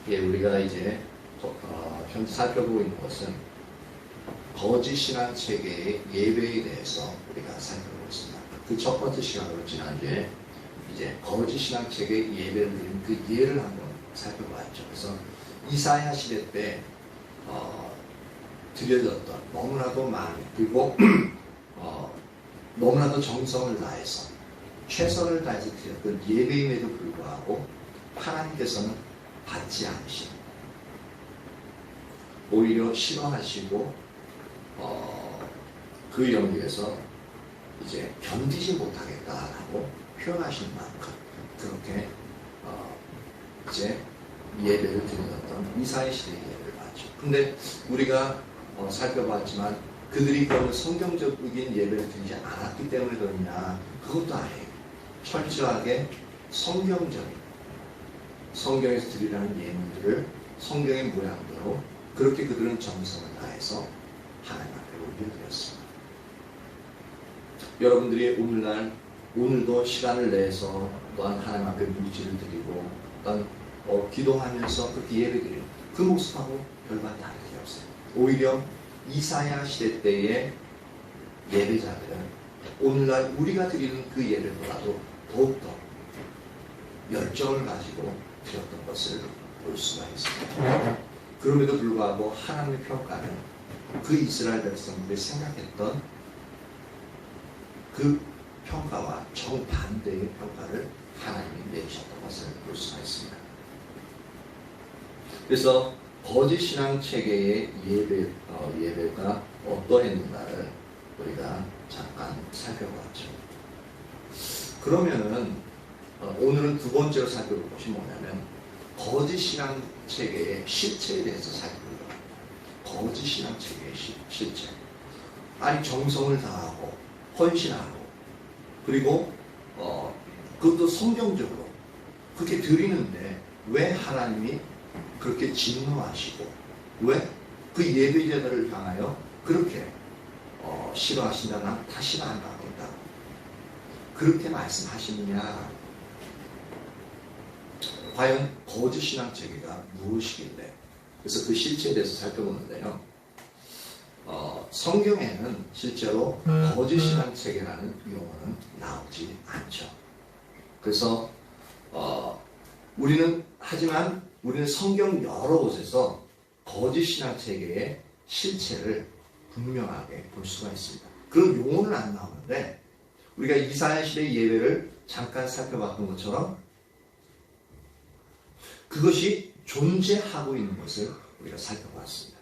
예, 우리가 이제 현재 살펴보고 있는 것은 거짓 신앙 체계의 예배에 대해서 우리가 살펴보고 있습니다. 그 첫 번째 시간으로 지난주에 이제 거짓 신앙 체계의 예배를 드린 그 예를 한번 살펴보았죠. 그래서 이사야 시대 때 드려졌던 너무나도 많은, 그리고 너무나도 정성을 다해서 최선을 다해서 드렸던 예배임에도 불구하고 하나님께서는 받지 않으시고 오히려 싫어하시고 그 영역에서 이제 견디지 못하겠다라고 표현하시는 만큼 그렇게 이제 예배를 드렸던 이사야 시대의 예배를 봤죠. 근데 우리가 살펴봤지만 그들이 그런 성경적인 예배를 드리지 않았기 때문에 그러냐, 그것도 아니에요. 철저하게 성경적인, 성경에서 드리라는 예물들을 성경의 모양대로 그렇게 그들은 정성을 다해서 하나님 앞에 올려드렸습니다. 여러분들이 오늘도 시간을 내서 또한 하나님 앞에 물질을 드리고 또한 기도하면서 그렇게 예배드리는 그 모습하고 별반 다른 게 없어요. 오히려 이사야 시대 때의 예배자들은 오늘날 우리가 드리는 그 예배보다도 더욱더 열정을 가지고 드렸던 것을 볼 수가 있습니다. 그럼에도 불구하고 하나님의 평가는 그 이스라엘 백성들이 생각했던 그 평가와 정반대의 평가를 하나님이 내리셨던 것을 볼 수가 있습니다. 그래서 거짓 신앙 체계의 예배가 어떠했는가를 우리가 잠깐 살펴봤죠. 그러면은 오늘은 두 번째로 살펴볼 것이 뭐냐면 거짓 신앙 체계의 실체에 대해서 살펴보려고 합니다. 거짓 신앙 체계의 실체. 아니 정성을 다하고 헌신하고 그리고 그것도 성경적으로 그렇게 드리는데 왜 하나님이 그렇게 진노하시고 왜 그 예배자들을 향하여 그렇게 싫어하신다, 난 다시는 안 가겠다 그렇게 말씀하시느냐. 과연 거짓 신앙 체계가 무엇이길래, 그래서 그 실체에 대해서 살펴보는데요. 성경에는 실제로 거짓 신앙 체계라는 용어는 나오지 않죠. 그래서 우리는 성경 여러 곳에서 거짓 신앙 체계의 실체를 분명하게 볼 수가 있습니다. 그런 용어는 안 나오는데 우리가 이사야 시대의 예배를 잠깐 살펴봤던 것처럼 그것이 존재하고 있는 것을 우리가 살펴봤습니다.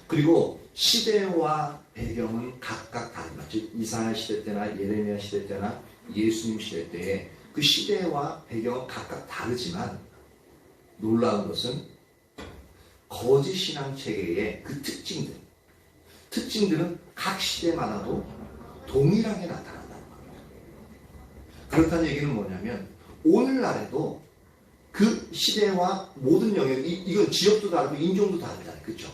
그리고 시대와 배경은 각각 다릅니다. 즉 이사야 시대 때나 예레미야 시대 때나 예수님 시대 때에 그 시대와 배경은 각각 다르지만 놀라운 것은 거짓 신앙 체계의 그 특징들은 각 시대마다도 동일하게 나타난다는 겁니다. 그렇다는 얘기는 뭐냐면 오늘날에도 그 시대와 모든 영역, 이건 지역도 다르고 인종도 다르잖아요. 그렇죠?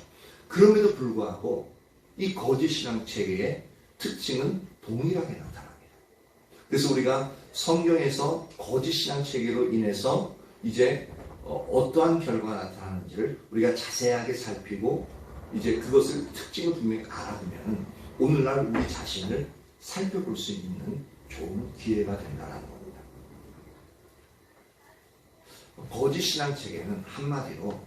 그럼에도 불구하고 이 거짓 신앙 체계의 특징은 동일하게 나타납니다. 그래서 우리가 성경에서 거짓 신앙 체계로 인해서 이제 어떠한 결과가 나타나는지를 우리가 자세하게 살피고 이제 그것을 특징을 분명히 알아두면 오늘날 우리 자신을 살펴볼 수 있는 좋은 기회가 된다는 겁니다. 거짓 신앙 체계는 한마디로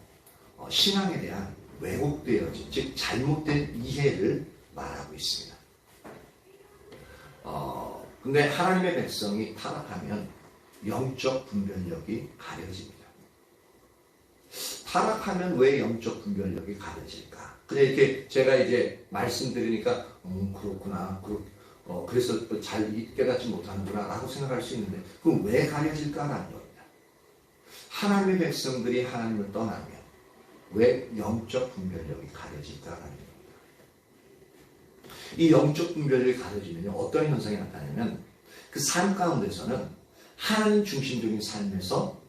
신앙에 대한 왜곡되어진, 즉 잘못된 이해를 말하고 있습니다. 근데 하나님의 백성이 타락하면 영적 분별력이 가려집니다. 타락하면 왜 영적 분별력이 가려질까? 그냥 이렇게 제가 이제 말씀드리니까 그렇구나, 그래서 잘 깨닫지 못하는구나 라고 생각할 수 있는데 그럼 왜 가려질까라는 겁니다. 하나님의 백성들이 하나님을 떠나면 왜 영적 분별력이 가려질까라는 겁니다. 이 영적 분별력이 가려지면 어떤 현상이 나타나냐면 그 삶 가운데서는 하나님 중심적인 삶에서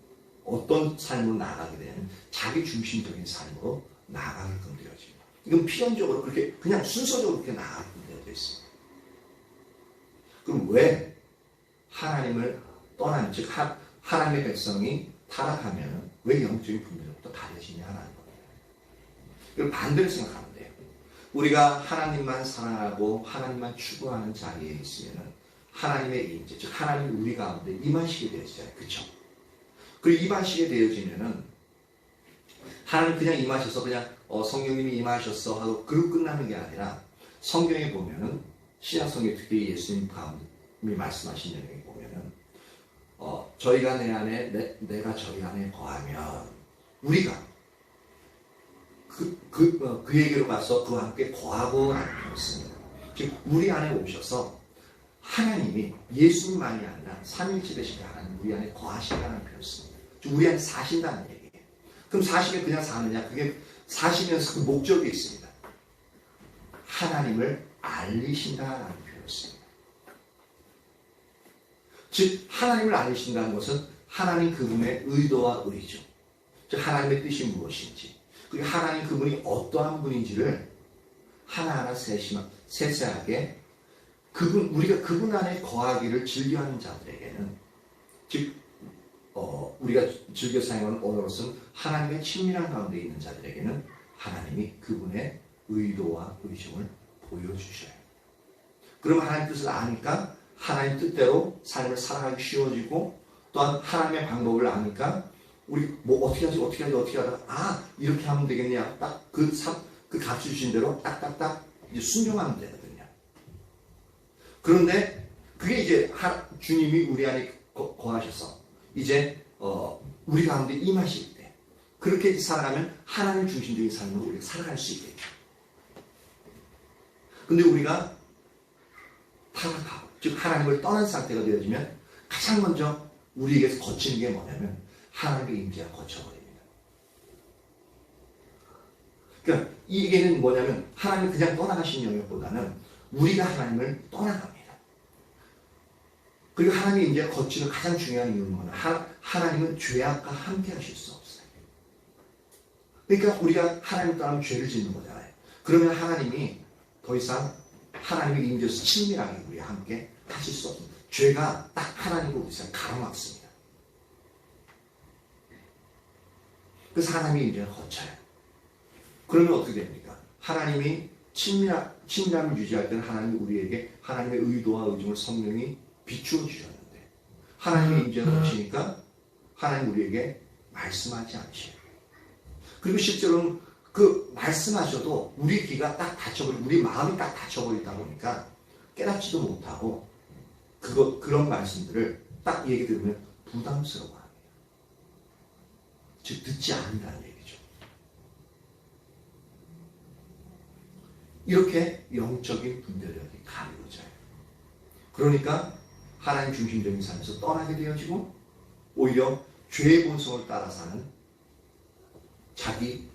어떤 삶으로 나아가게 되면 자기 중심적인 삶으로 나아가게끔 되어집니다. 이건 필연적으로 그렇게 그냥 순서적으로 그렇게 나아가게끔 되어 있습니다. 그럼 왜 하나님을 떠나면, 즉 하나님의 백성이 타락하면 왜 영적인 분별력부터 다려지냐 하는 겁니다. 이걸 반대로 생각하면 돼요. 우리가 하나님만 사랑하고 하나님만 추구하는 자리에 있으면 하나님의 임재, 즉 하나님이 우리 가운데 임하시게 되어지잖아요. 그렇죠? 그리고 임하시게 되어지면은 하나님 그냥 임하셔서 그냥 성령님이 임하셨어 하고 그러고 끝나는 게 아니라 성경에 보면은 신약성경 특히 예수님 가운데 말씀하신 내용에 보면은 저희가 내 안에 내가 저희 안에 거하면 우리가 그에게로 가서 그와 함께 거하고 라는 표현입니다. 즉 우리 안에 오셔서 하나님이 예수님만이 아니라 삼위일체 되신 하나님 우리 안에 거하신다는 표현입니다. 즉 우리 안에 사신다는 얘기예요. 그럼 사시면 그냥 사느냐? 그게 사시면서 그 목적이 있습니다. 하나님을 알리신다라는 표현입니다. 즉 하나님을 알리신다는 것은 하나님 그분의 의도와 의죠. 즉 하나님의 뜻이 무엇인지 그리고 하나님 그분이 어떠한 분인지를 하나하나 세세하게 우리가 그분 안에 거하기를 즐겨하는 자들에게는 즉 우리가 즐겨 사용하는 언어로서는 하나님의 친밀한 가운데 있는 자들에게는 하나님이 그분의 의도와 의중을 보여주셔요. 그러면 하나님 뜻을 아니까 하나님 뜻대로 삶을 살아가기 쉬워지고 또한 하나님의 방법을 아니까 우리 뭐 어떻게 하다가 이렇게 하면 되겠냐 딱 그 값을 주신 대로 딱딱딱 이제 순종하면 되거든요. 그런데 그게 이제 주님이 우리 안에 거하셔서 이제 우리 가운데 임하실 때 그렇게 살아가면 하나님 중심적인 삶으로 우리가 살아갈 수 있겠죠. 근데 우리가 타락하고 즉 하나님을 떠난 상태가 되어지면 가장 먼저 우리에게서 거치는 게 뭐냐면 하나님의 임재가 거쳐버립니다. 그러니까 이게는 뭐냐면 하나님 그냥 떠나가신 영역보다는 우리가 하나님을 떠나갑니다. 그리고 하나님의 임재가 거치는 가장 중요한 이유는 뭐냐? 하나님은 죄악과 함께 하실 수 없어요. 그러니까 우리가 하나님을 떠나면 죄를 짓는 거잖아요. 그러면 하나님이 더 이상 하나님의 임재에서 친밀하게 우리와 함께 하실 수 없습니다. 죄가 딱 하나님과 우리 사이를 가로막습니다. 그래서 하나님의 임재가 거쳐요. 그러면 어떻게 됩니까? 하나님이 친밀함을 유지할 때는 하나님이 우리에게 하나님의 의도와 의중을 성령이 비추어 주셨는데 하나님의 임재가 거치니까 하나님 우리에게 말씀하지 않으셔요. 그리고 실제로는 그 말씀하셔도 우리 귀가 딱 닫혀버리고 우리 마음이 딱 닫혀버리다 보니까 깨닫지도 못하고 그런 말씀들을 딱 얘기 들으면 부담스러워합니다. 즉 듣지 않는다는 얘기죠. 이렇게 영적인 분별력이 가려져요. 그러니까 하나님 중심적인 삶에서 떠나게 되어지고 오히려 죄의 본성을 따라 사는 자기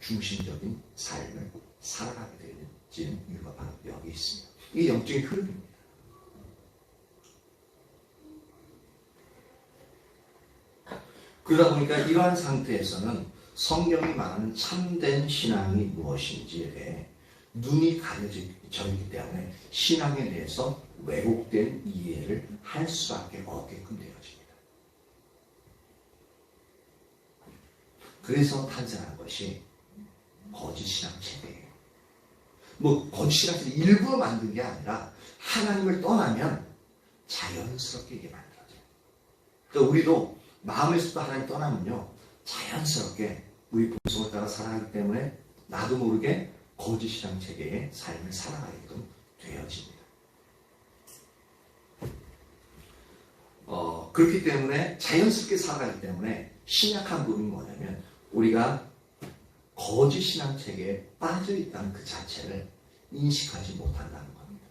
중심적인 삶을 살아가게 되는 이유가 바로 여기 있습니다. 이게 영적인 흐름입니다. 그러다 보니까 이러한 상태에서는 성경이 말하는 참된 신앙이 무엇인지에 대해 눈이 가려져 있기 때문에 신앙에 대해서 왜곡된 이해를 할 수밖에 없게끔 되어집니다. 그래서 탄생한 것이 거짓 신앙 체계예요. 거짓 신앙 체계 일부러 만든 게 아니라 하나님을 떠나면 자연스럽게 이게 만들어져요. 그러니까 우리도 마음에서부터 하나님 떠나면요 자연스럽게 우리 본성을 따라 살아가기 때문에 나도 모르게 거짓 신앙 체계의 삶을 살아가게끔 되어집니다. 그렇기 때문에 자연스럽게 살아가기 때문에 심약한 부분이 뭐냐면 우리가 거짓 신앙 체계에 빠져 있다는 그 자체를 인식하지 못한다는 겁니다.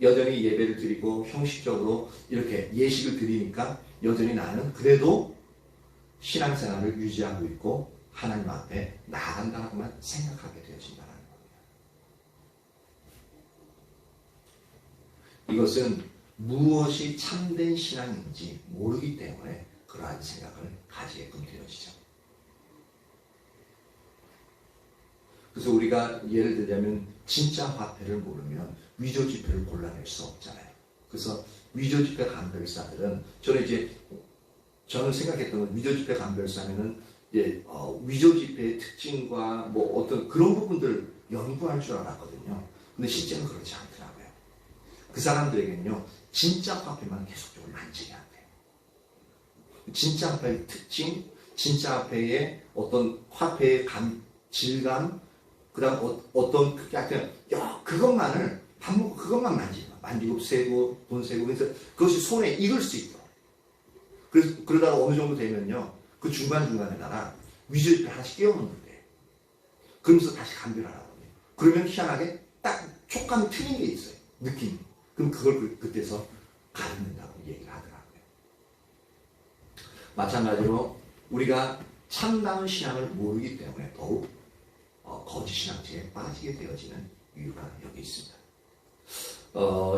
여전히 예배를 드리고 형식적으로 이렇게 예식을 드리니까 여전히 나는 그래도 신앙생활을 유지하고 있고 하나님 앞에 나아간다고만 생각하게 되어진다는 겁니다. 이것은 무엇이 참된 신앙인지 모르기 때문에 그러한 생각을 가지게끔 되어지죠. 그래서 우리가 예를 들자면 진짜 화폐를 모르면 위조 지폐를 골라낼 수 없잖아요. 그래서 위조 지폐 감별사들은 저는 이제 저는 생각했던 건 위조 지폐 감별사면은 위조 지폐의 특징과 뭐 어떤 그런 부분들을 연구할 줄 알았거든요. 근데 실제는 그렇지 않더라고요. 그 사람들에게는요, 진짜 화폐만 계속적으로 만지게 한대요. 진짜 화폐의 특징, 진짜 화폐의 어떤 화폐의 질감, 그 다음 어떤 그것만을 밥 먹고 그것만 만지고 세고 돈 세고 그래서 그것이 손에 익을 수 있도록. 그래서 그러다가 어느 정도 되면요, 그 중간중간에다가 위조 지폐 하나씩 끼워 넣는데, 그러면서 다시 감별하라고 해요. 그러면 희한하게 딱 촉감이 틀린 게 있어요. 느낌이. 그럼 그걸 그때서 가르는다고 얘기를 하더라고요. 마찬가지로 우리가 참다운 신앙을 모르기 때문에 더욱 거짓 신앙체에 빠지게 되어지는 이유가 여기 있습니다.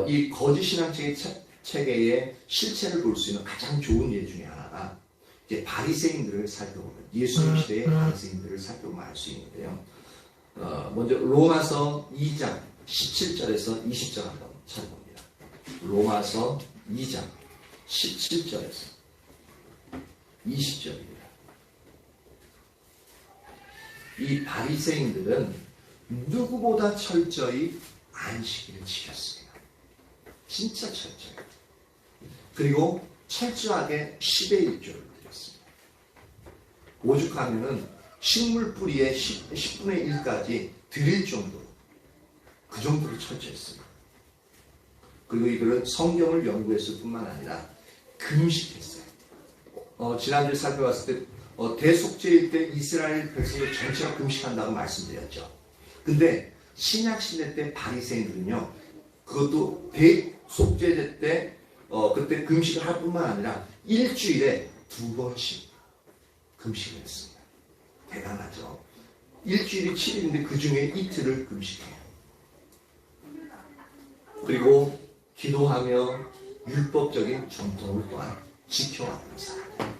이 거짓 신앙체 체계의 실체를 볼 수 있는 가장 좋은 예 중에 하나가 이제 바리새인들을 살펴보면, 예수님 시대의 바리새인들을 살펴보면 알 수 있는데요. 먼저 로마서 2장 17절에서 20절 한번 찾아봅니다. 로마서 2장 17절에서 20절입니다. 이 바리새인들은 누구보다 철저히 안식일을 지켰습니다. 진짜 철저히. 그리고 철저하게 10의 1조를 드렸습니다. 오죽하면은 식물 뿌리의 10분의 1까지 드릴 정도로, 그 정도로 철저했습니다. 그리고 이들은 성경을 연구했을 뿐만 아니라 금식했어요. 지난주에 살펴봤을 때 대속죄일 때 이스라엘 백성들 전체가 금식한다고 말씀드렸죠. 근데 신약시대 때 바리새인들은요, 그것도 대속죄일 때 그때 금식을 할 뿐만 아니라 일주일에 2번씩 금식을 했습니다. 대단하죠. 일주일이 7일인데 그 중에 이틀을 금식해요. 그리고 기도하며 율법적인 전통을 또한 지켜왔던 사람입니다.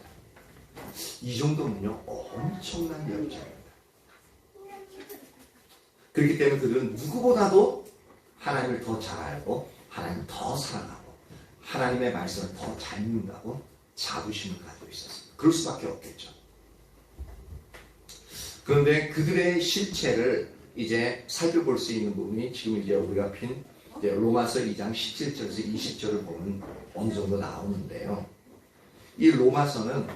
이 정도면요, 엄청난 열정입니다. 그렇기 때문에 그들은 누구보다도 하나님을 더 잘 알고 하나님을 더 사랑하고 하나님의 말씀을 더 잘 믿는다고 자부심을 가지고 있었습니다. 그럴 수밖에 없겠죠. 그런데 그들의 실체를 이제 살펴볼 수 있는 부분이 지금 이제 우리가 핀 로마서 2장 17절에서 20절을 보면 어느 정도 나오는데요. 이 로마서는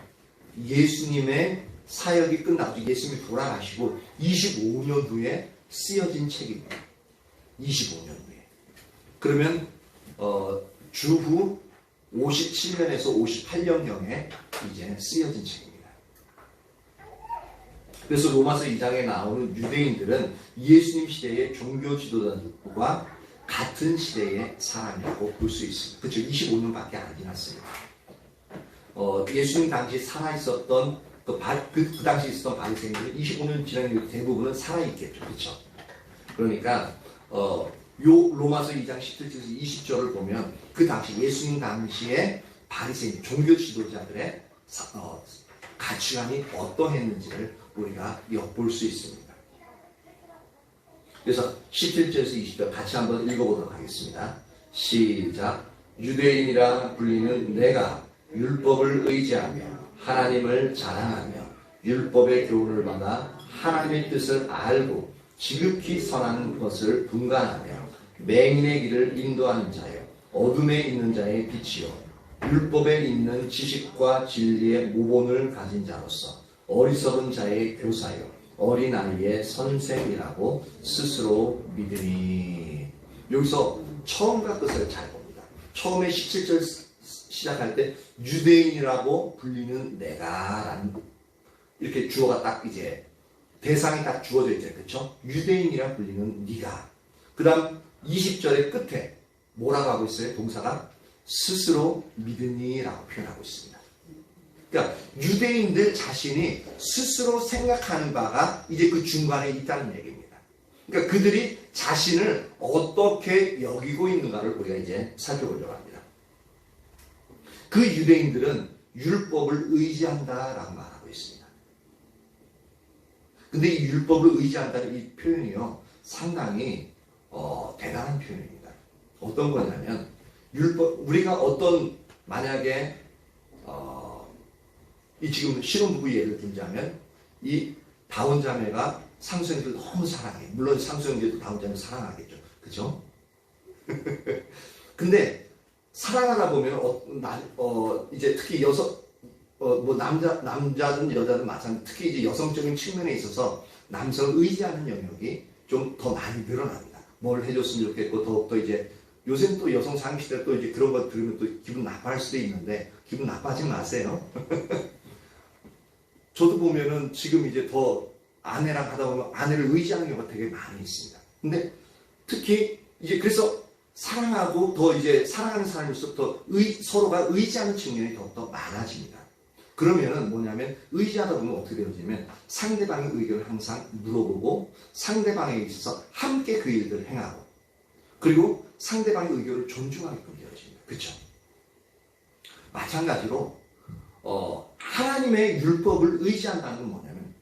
예수님의 사역이 끝나고 예수님이 돌아가시고 25년 후에 쓰여진 책입니다. 25년 후에. 그러면 주후 57년에서 58년경에 이제 쓰여진 책입니다. 그래서 로마서 2장에 나오는 유대인들은 예수님 시대의 종교 지도자들과 같은 시대의 사람이라고 볼 수 있습니다. 그렇죠. 25년밖에 안 지났습니다. 예수님 당시 살아있었던 그 당시 있었던 바리새인들은 25년 지난 대부분은 살아있겠죠. 그렇죠. 그러니까 요 로마서 2장 17절에서 20절을 보면 그 당시 예수님 당시의 바리새인 종교 지도자들의 가치관이 어떠했는지를 우리가 엿볼 수 있습니다. 그래서 17절에서 20절 같이 한번 읽어보도록 하겠습니다. 시작. 유대인이라 불리는 내가 율법을 의지하며 하나님을 자랑하며 율법의 교훈을 받아 하나님의 뜻을 알고 지극히 선한 것을 분간하며 맹인의 길을 인도하는 자여 어둠에 있는 자의 빛이요 율법에 있는 지식과 진리의 모본을 가진 자로서 어리석은 자의 교사요 어린아이의 선생이라고 스스로 믿으니. 여기서 처음과 끝을 잘 봅니다. 처음에 17절 시작할 때 유대인이라고 불리는 내가라는 이렇게 주어가 딱 이제 대상이 딱 주어져 있죠. 그렇죠? 유대인이라 불리는 네가. 그 다음 20절의 끝에 뭐라고 하고 있어요? 동사가 스스로 믿으니라고 표현하고 있습니다. 그러니까 유대인들 자신이 스스로 생각하는 바가 이제 그 중간에 있다는 얘기입니다. 그러니까 그들이 자신을 어떻게 여기고 있는가를 우리가 이제 살펴보려고 합니다. 그 유대인들은 율법을 의지한다라고 말하고 있습니다. 근데 이 율법을 의지한다는 이 표현이요, 상당히 대단한 표현입니다. 어떤 거냐면 우리가 만약에 이 지금 신혼부부 예를 들자면 이 다원자매가 상수형제를 너무 사랑해. 물론 상수형제도 다원자매 사랑하겠죠. 그죠? 근데 사랑하다 보면 이제 특히 남자든 여자든 마찬가지. 특히 이제 여성적인 측면에 있어서 남성을 의지하는 영역이 좀 더 많이 늘어납니다. 뭘 해줬으면 좋겠고 더욱더 이제 요새는 또 여성 상위 시대 또 이제 그런 거 들으면 또 기분 나빠할 수도 있는데 기분 나빠하지 마세요. 저도 보면은 지금 이제 더 아내랑 하다 보면 아내를 의지하는 경우가 되게 많이 있습니다. 근데 특히 이제 그래서 사랑하고 더 이제 사랑하는 사람일수록 더 서로가 의지하는 측면이 더욱더 많아집니다. 그러면은 뭐냐면 의지하다 보면 어떻게 되어지냐면 상대방의 의견을 항상 물어보고 상대방에 있어서 함께 그 일들을 행하고 그리고 상대방의 의견을 존중하게끔 되어집니다. 그렇죠? 마찬가지로 하나님의 율법을 의지한다는 건 뭐냐면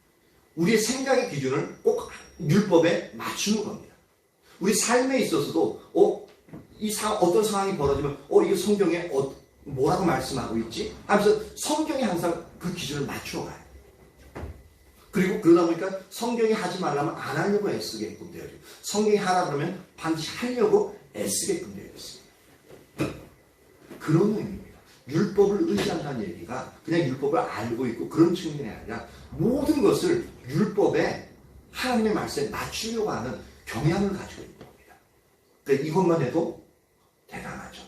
우리의 생각의 기준을 꼭 율법에 맞추는 겁니다. 우리 삶에 있어서도 어떤 상황이 벌어지면 이게 성경에 뭐라고 말씀하고 있지? 하면서 성경이 항상 그 기준을 맞추어 가요. 그리고 그러다 보니까 성경이 하지 말라면 안 하려고 애쓰게끔 되어요. 성경이 하라 그러면 반드시 하려고 애쓰게끔 되어 있습니다. 그런 의미입니다. 율법을 의지한다는 얘기가 그냥 율법을 알고 있고 그런 측면이 아니라 모든 것을 율법에 하나님의 말씀에 맞추려고 하는 경향을 가지고 있는 겁니다. 그러니까 이것만 해도 대단하죠.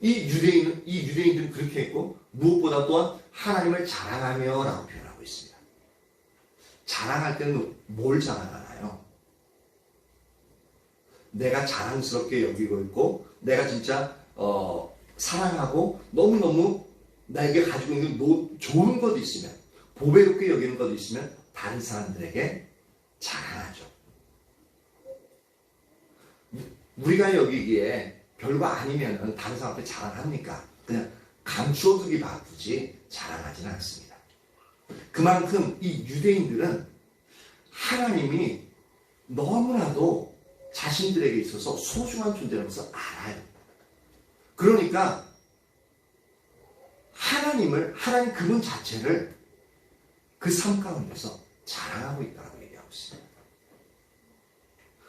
이 유대인들은 그렇게 했고 무엇보다 또한 하나님을 자랑하며 라고 표현하고 있습니다. 자랑할 때는 뭘 자랑하나요? 내가 자랑스럽게 여기고 있고 내가 진짜 사랑하고 너무너무 나에게 가지고 있는 좋은 것도 있으면 보배롭게 여기는 것도 있으면 다른 사람들에게 자랑하죠. 우리가 여기기에 별거 아니면 다른 사람한테 자랑합니까? 그냥 감추어두기 바쁘지 자랑하지는 않습니다. 그만큼 이 유대인들은 하나님이 너무나도 자신들에게 있어서 소중한 존재라면서 알아요. 그러니까 하나님 그분 자체를 그 삶 가운데서 자랑하고 있다고 얘기하고 있습니다.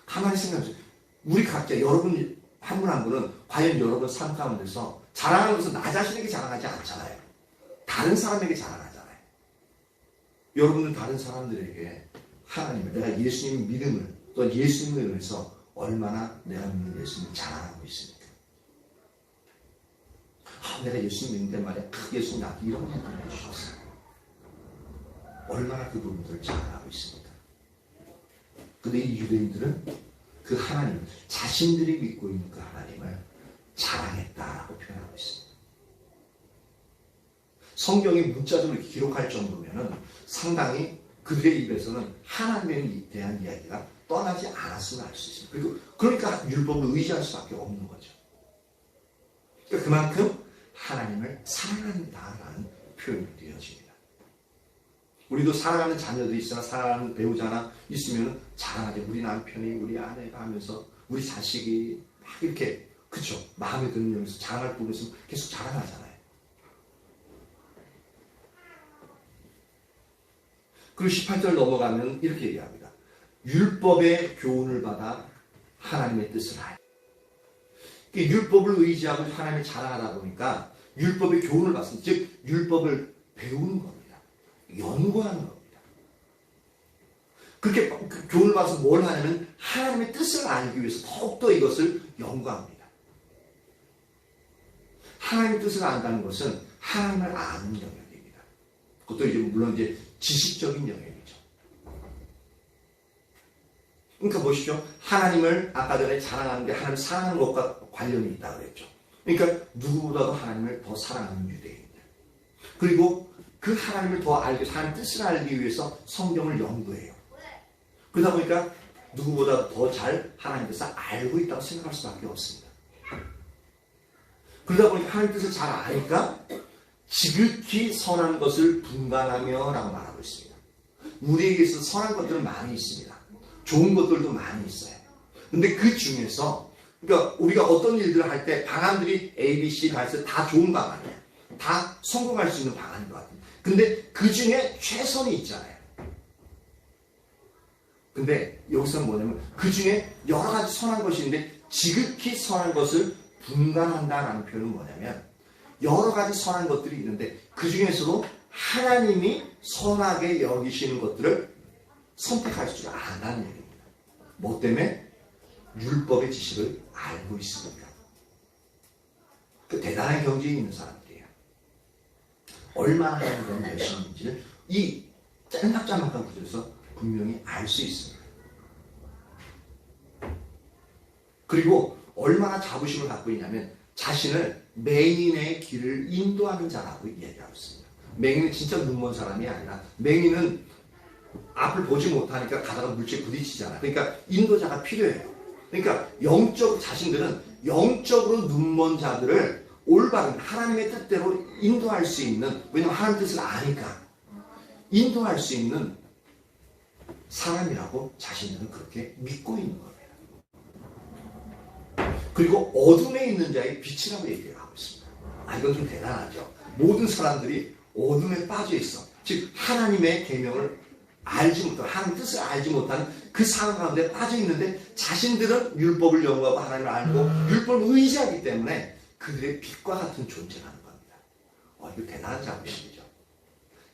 가만히 생각해보세요. 우리 각자 여러분 한 분 한 분은 과연 여러분 삶 가운데서 자랑하는 것은 나 자신에게 자랑하지 않잖아요. 다른 사람에게 자랑하잖아요. 여러분은 다른 사람들에게 하나님을 내가 예수님 믿음을 또 예수님을 위해서 얼마나 내가 믿는 예수님을 자랑하고 있습니까? 내가 예수님 믿는데 말이야 예수님 나한테 이런 일을 해주셨어요. 얼마나 그 부분들을 자랑하고 있습니까? 근데 이 유대인들은 그 하나님, 자신들이 믿고 있는 그 하나님을 자랑했다라고 표현하고 있습니다. 성경이 문자적으로 기록할 정도면은 상당히 그들의 입에서는 하나님에 대한 이야기가 떠나지 않았음을 알 수 있습니다. 그러니까 율법을 의지할 수밖에 없는 거죠. 그러니까 그만큼 하나님을 사랑한다라는 표현이 되어집니다. 우리도 사랑하는 자녀들이 있으나 사랑하는 배우자나 있으면 자랑하죠. 우리 남편이 우리 아내가 하면서 우리 자식이 막 이렇게 그쵸 마음에 드는 점에서 자랑할 부분이 있으면 계속 자랑하잖아요. 그리고 18절 넘어가면 이렇게 얘기합니다. 율법의 교훈을 받아 하나님의 뜻을 하여. 율법을 의지하고 하나님을 자랑하다 보니까 율법의 교훈을 받습니다. 즉 율법을 배우는 겁니다. 연구하는 겁니다. 그렇게 그 교훈을 받아서 뭘 하냐면 하나님의 뜻을 알기 위해서 더욱더 이것을 연구합니다. 하나님의 뜻을 안다는 것은 하나님을 아는 영역입니다. 그것도 이제 물론 이제 지식적인 영역이죠. 그러니까 보시죠. 하나님을 아까 전에 자랑하는 게 하나님 사랑하는 것과 관련이 있다고 그랬죠. 그러니까 누구보다도 하나님을 더 사랑하는 유대인들. 그리고 그 하나님을 더 알기 위해서 하나님 뜻을 알기 위해서 성경을 연구해요. 그러다 보니까 누구보다 더 잘 하나님 뜻을 알고 있다고 생각할 수밖에 없습니다. 그러다 보니까 하나님 뜻을 잘 아니까 지극히 선한 것을 분간하며 라고 말하고 있습니다. 우리에게 있어서 선한 것들은 많이 있습니다. 좋은 것들도 많이 있어요. 근데 그 중에서 그러니까 우리가 어떤 일들을 할 때 방안들이 A, B, C 다 해서 다 좋은 방안이에요. 다 성공할 수 있는 방안인 것 같아요. 근데 그 중에 최선이 있잖아요. 근데 여기서 뭐냐면 그 중에 여러 가지 선한 것이 있는데 지극히 선한 것을 분간한다라는 표현은 뭐냐면 여러 가지 선한 것들이 있는데 그 중에서도 하나님이 선하게 여기시는 것들을 선택할 줄 안다는 얘기입니다. 뭐 때문에? 율법의 지식을 알고 있으니까. 그 대단한 경지에 있는 사람들이에요. 얼마나 하나님과 열심인지를 이 짤막짤막한 구절에서 분명히 알 수 있습니다. 그리고 얼마나 자부심을 갖고 있냐면 자신을 맹인의 길을 인도하는 자라고 얘기하고 있습니다. 맹인은 진짜 눈먼 사람이 아니라 맹인은 앞을 보지 못하니까 가다가 물체에 부딪히잖아. 그러니까 인도자가 필요해요. 그러니까 자신들은 영적으로 눈먼 자들을 올바른 하나님의 뜻대로 인도할 수 있는, 왜냐하면 하나님 뜻을 아니까 인도할 수 있는 사람이라고 자신들은 그렇게 믿고 있는 겁니다. 그리고 어둠에 있는 자의 빛이라고 얘기를 하고 있습니다. 이건 좀 대단하죠. 모든 사람들이 어둠에 빠져 있어. 즉 하나님의 계명을 알지 못하는, 하나님 뜻을 알지 못하는 그 상황 가운데 빠져 있는데 자신들은 율법을 연구하고 하나님을 알고 율법을 의지하기 때문에 그들의 빛과 같은 존재라는 겁니다. 이거 대단한 자부심이죠.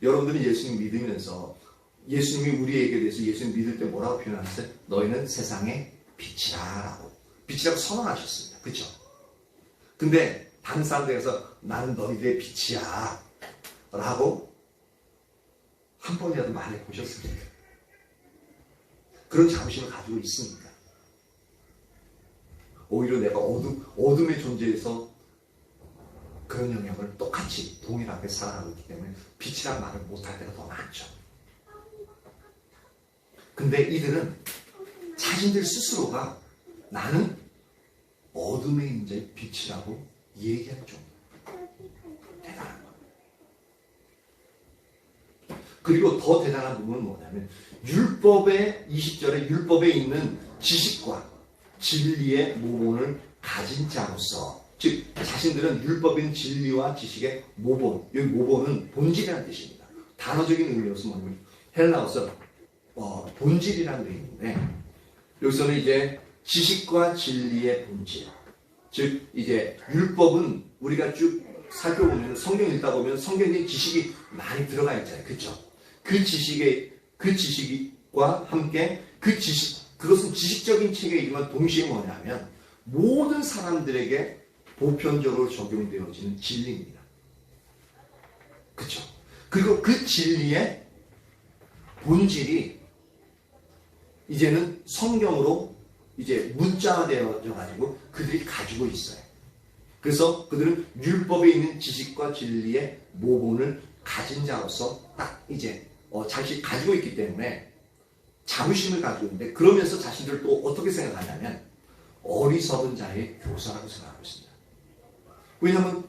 여러분들이 예수님 믿으면서 예수님이 우리에게 대해서 예수님 믿을 때 뭐라고 표현하셨어요? 너희는 세상의 빛이라고. 빛이라고 선언하셨습니다. 그렇죠? 근데 다른 사람들에서 나는 너희들의 빛이야 라고 한 번이라도 말해보셨습니까? 그런 자부심을 가지고 있습니까? 오히려 내가 어둠의 존재에서 그런 영역을 똑같이 동일하게 살아가고 있기 때문에 빛이란 말을 못할 때가 더 많죠. 근데 이들은 자신들 스스로가 나는 어둠에 있는 자의 빛이라고 얘기할 정도로 대단한 겁니다. 그리고 더 대단한 부분은 뭐냐면 율법의 20절에 율법에 있는 지식과 진리의 모본을 가진 자로서, 즉 자신들은 율법에 있는 진리와 지식의 모본, 여기 모본은 본질이라는 뜻입니다. 단어적인 의미로서 뭐냐면 헬라어서 본질이라는 의미인데 여기서는 이제 지식과 진리의 본질, 즉 이제 율법은 우리가 쭉 살펴보면 성경 읽다 보면 성경에 지식이 많이 들어가 있잖아요. 그렇죠? 그 지식과 함께 그것은 지식적인 체계이지만 동시에 뭐냐면 모든 사람들에게 보편적으로 적용되어지는 진리입니다. 그렇죠? 그리고 그 진리의 본질이 이제는 성경으로 이제 문자화되어져 가지고 그들이 가지고 있어요. 그래서 그들은 율법에 있는 지식과 진리의 모본을 가진 자로서 딱 이제 자신이 가지고 있기 때문에 자부심을 가지고 있는데, 그러면서 자신들 또 어떻게 생각하냐면 어리석은 자의 교사라고 생각하고 있습니다. 왜냐하면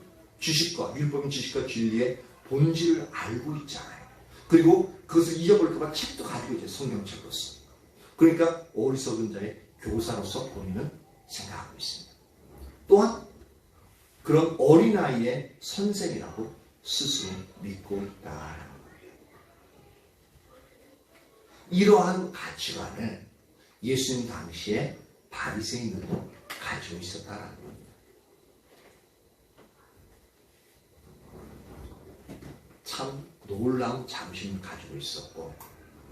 율법인 지식과 진리의 본질을 알고 있잖아요. 그리고 그것을 잊어버릴까봐 책도 가지고 있죠. 성경책으로서. 그러니까 어리석은 자의 교사로서 본인은 생각하고 있습니다. 또한 그런 어린아이의 선생이라고 스스로 믿고 있다라는 겁니다. 이러한 가치관을 예수님 당시에 바리새인들도 가지고 있었다라는 겁니다. 참 놀라운 자부심을 가지고 있었고,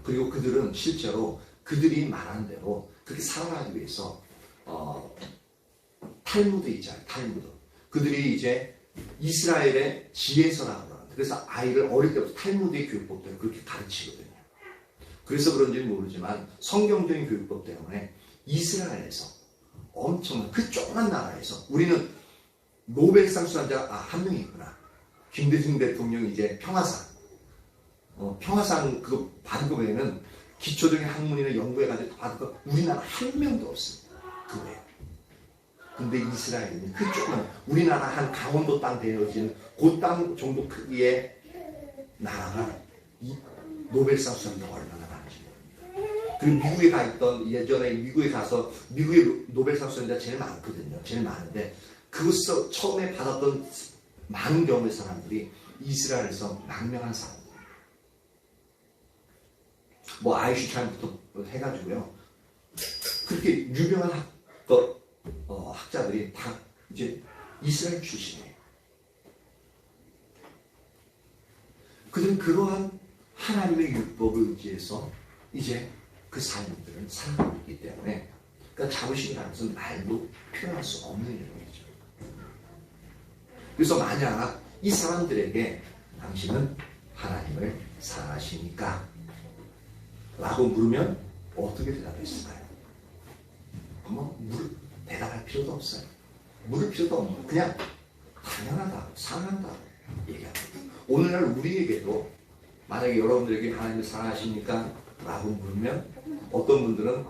그리고 그들은 실제로 그들이 말한 대로 그렇게 살아가기 위해서 탈무드 있잖아요. 탈무드. 그들이 이제 이스라엘의 지혜서라고 합니다. 그래서 아이를 어릴 때부터 탈무드의 교육법대로 그렇게 가르치거든요. 그래서 그런지는 모르지만 성경적인 교육법 때문에 이스라엘에서 엄청난 그 조그만 나라에서 우리는 노벨상 수상자가 한 명이 있구나. 김대중 대통령이 이제 평화상 그거 받은 거 외에는 기초적인 학문이나 연구해가지고 받은 거 우리나라 한 명도 없습니다. 그 외에. 근데 이스라엘은 그 조그만 우리나라 한 강원도 땅 되어지는 그 땅 정도 크기의 나라가 이 노벨상 수상자가 얼마나 많은지 모릅니다. 그리고 미국에 가 있던, 예전에 미국에 가서 미국의 노벨상 수상자가 제일 많거든요. 제일 많은데 그것을 처음에 받았던 많은 경우의 사람들이 이스라엘에서 망명한 사람들. 뭐 아이슈타인부터 해가지고요. 그렇게 유명한 학자들이 다 이제 이스라엘 출신이에요. 그들은 그러한 하나님의 율법을 의지해서 이제 그 삶들을 살아가고 있기 때문에, 그러니까 자부심이라는 것은 말로 표현할 수 없는 일이죠. 그래서 만약 이 사람들에게 당신은 하나님을 사랑하십니까? 라고 물으면 어떻게 대답했을까요? 대답할 필요도 없어요. 물을 필요도 없는, 그냥 당연하다, 사랑한다 얘기합니다. 오늘날 우리에게도 만약에 여러분들에게 하나님을 사랑하십니까? 라고 물으면 어떤 분들은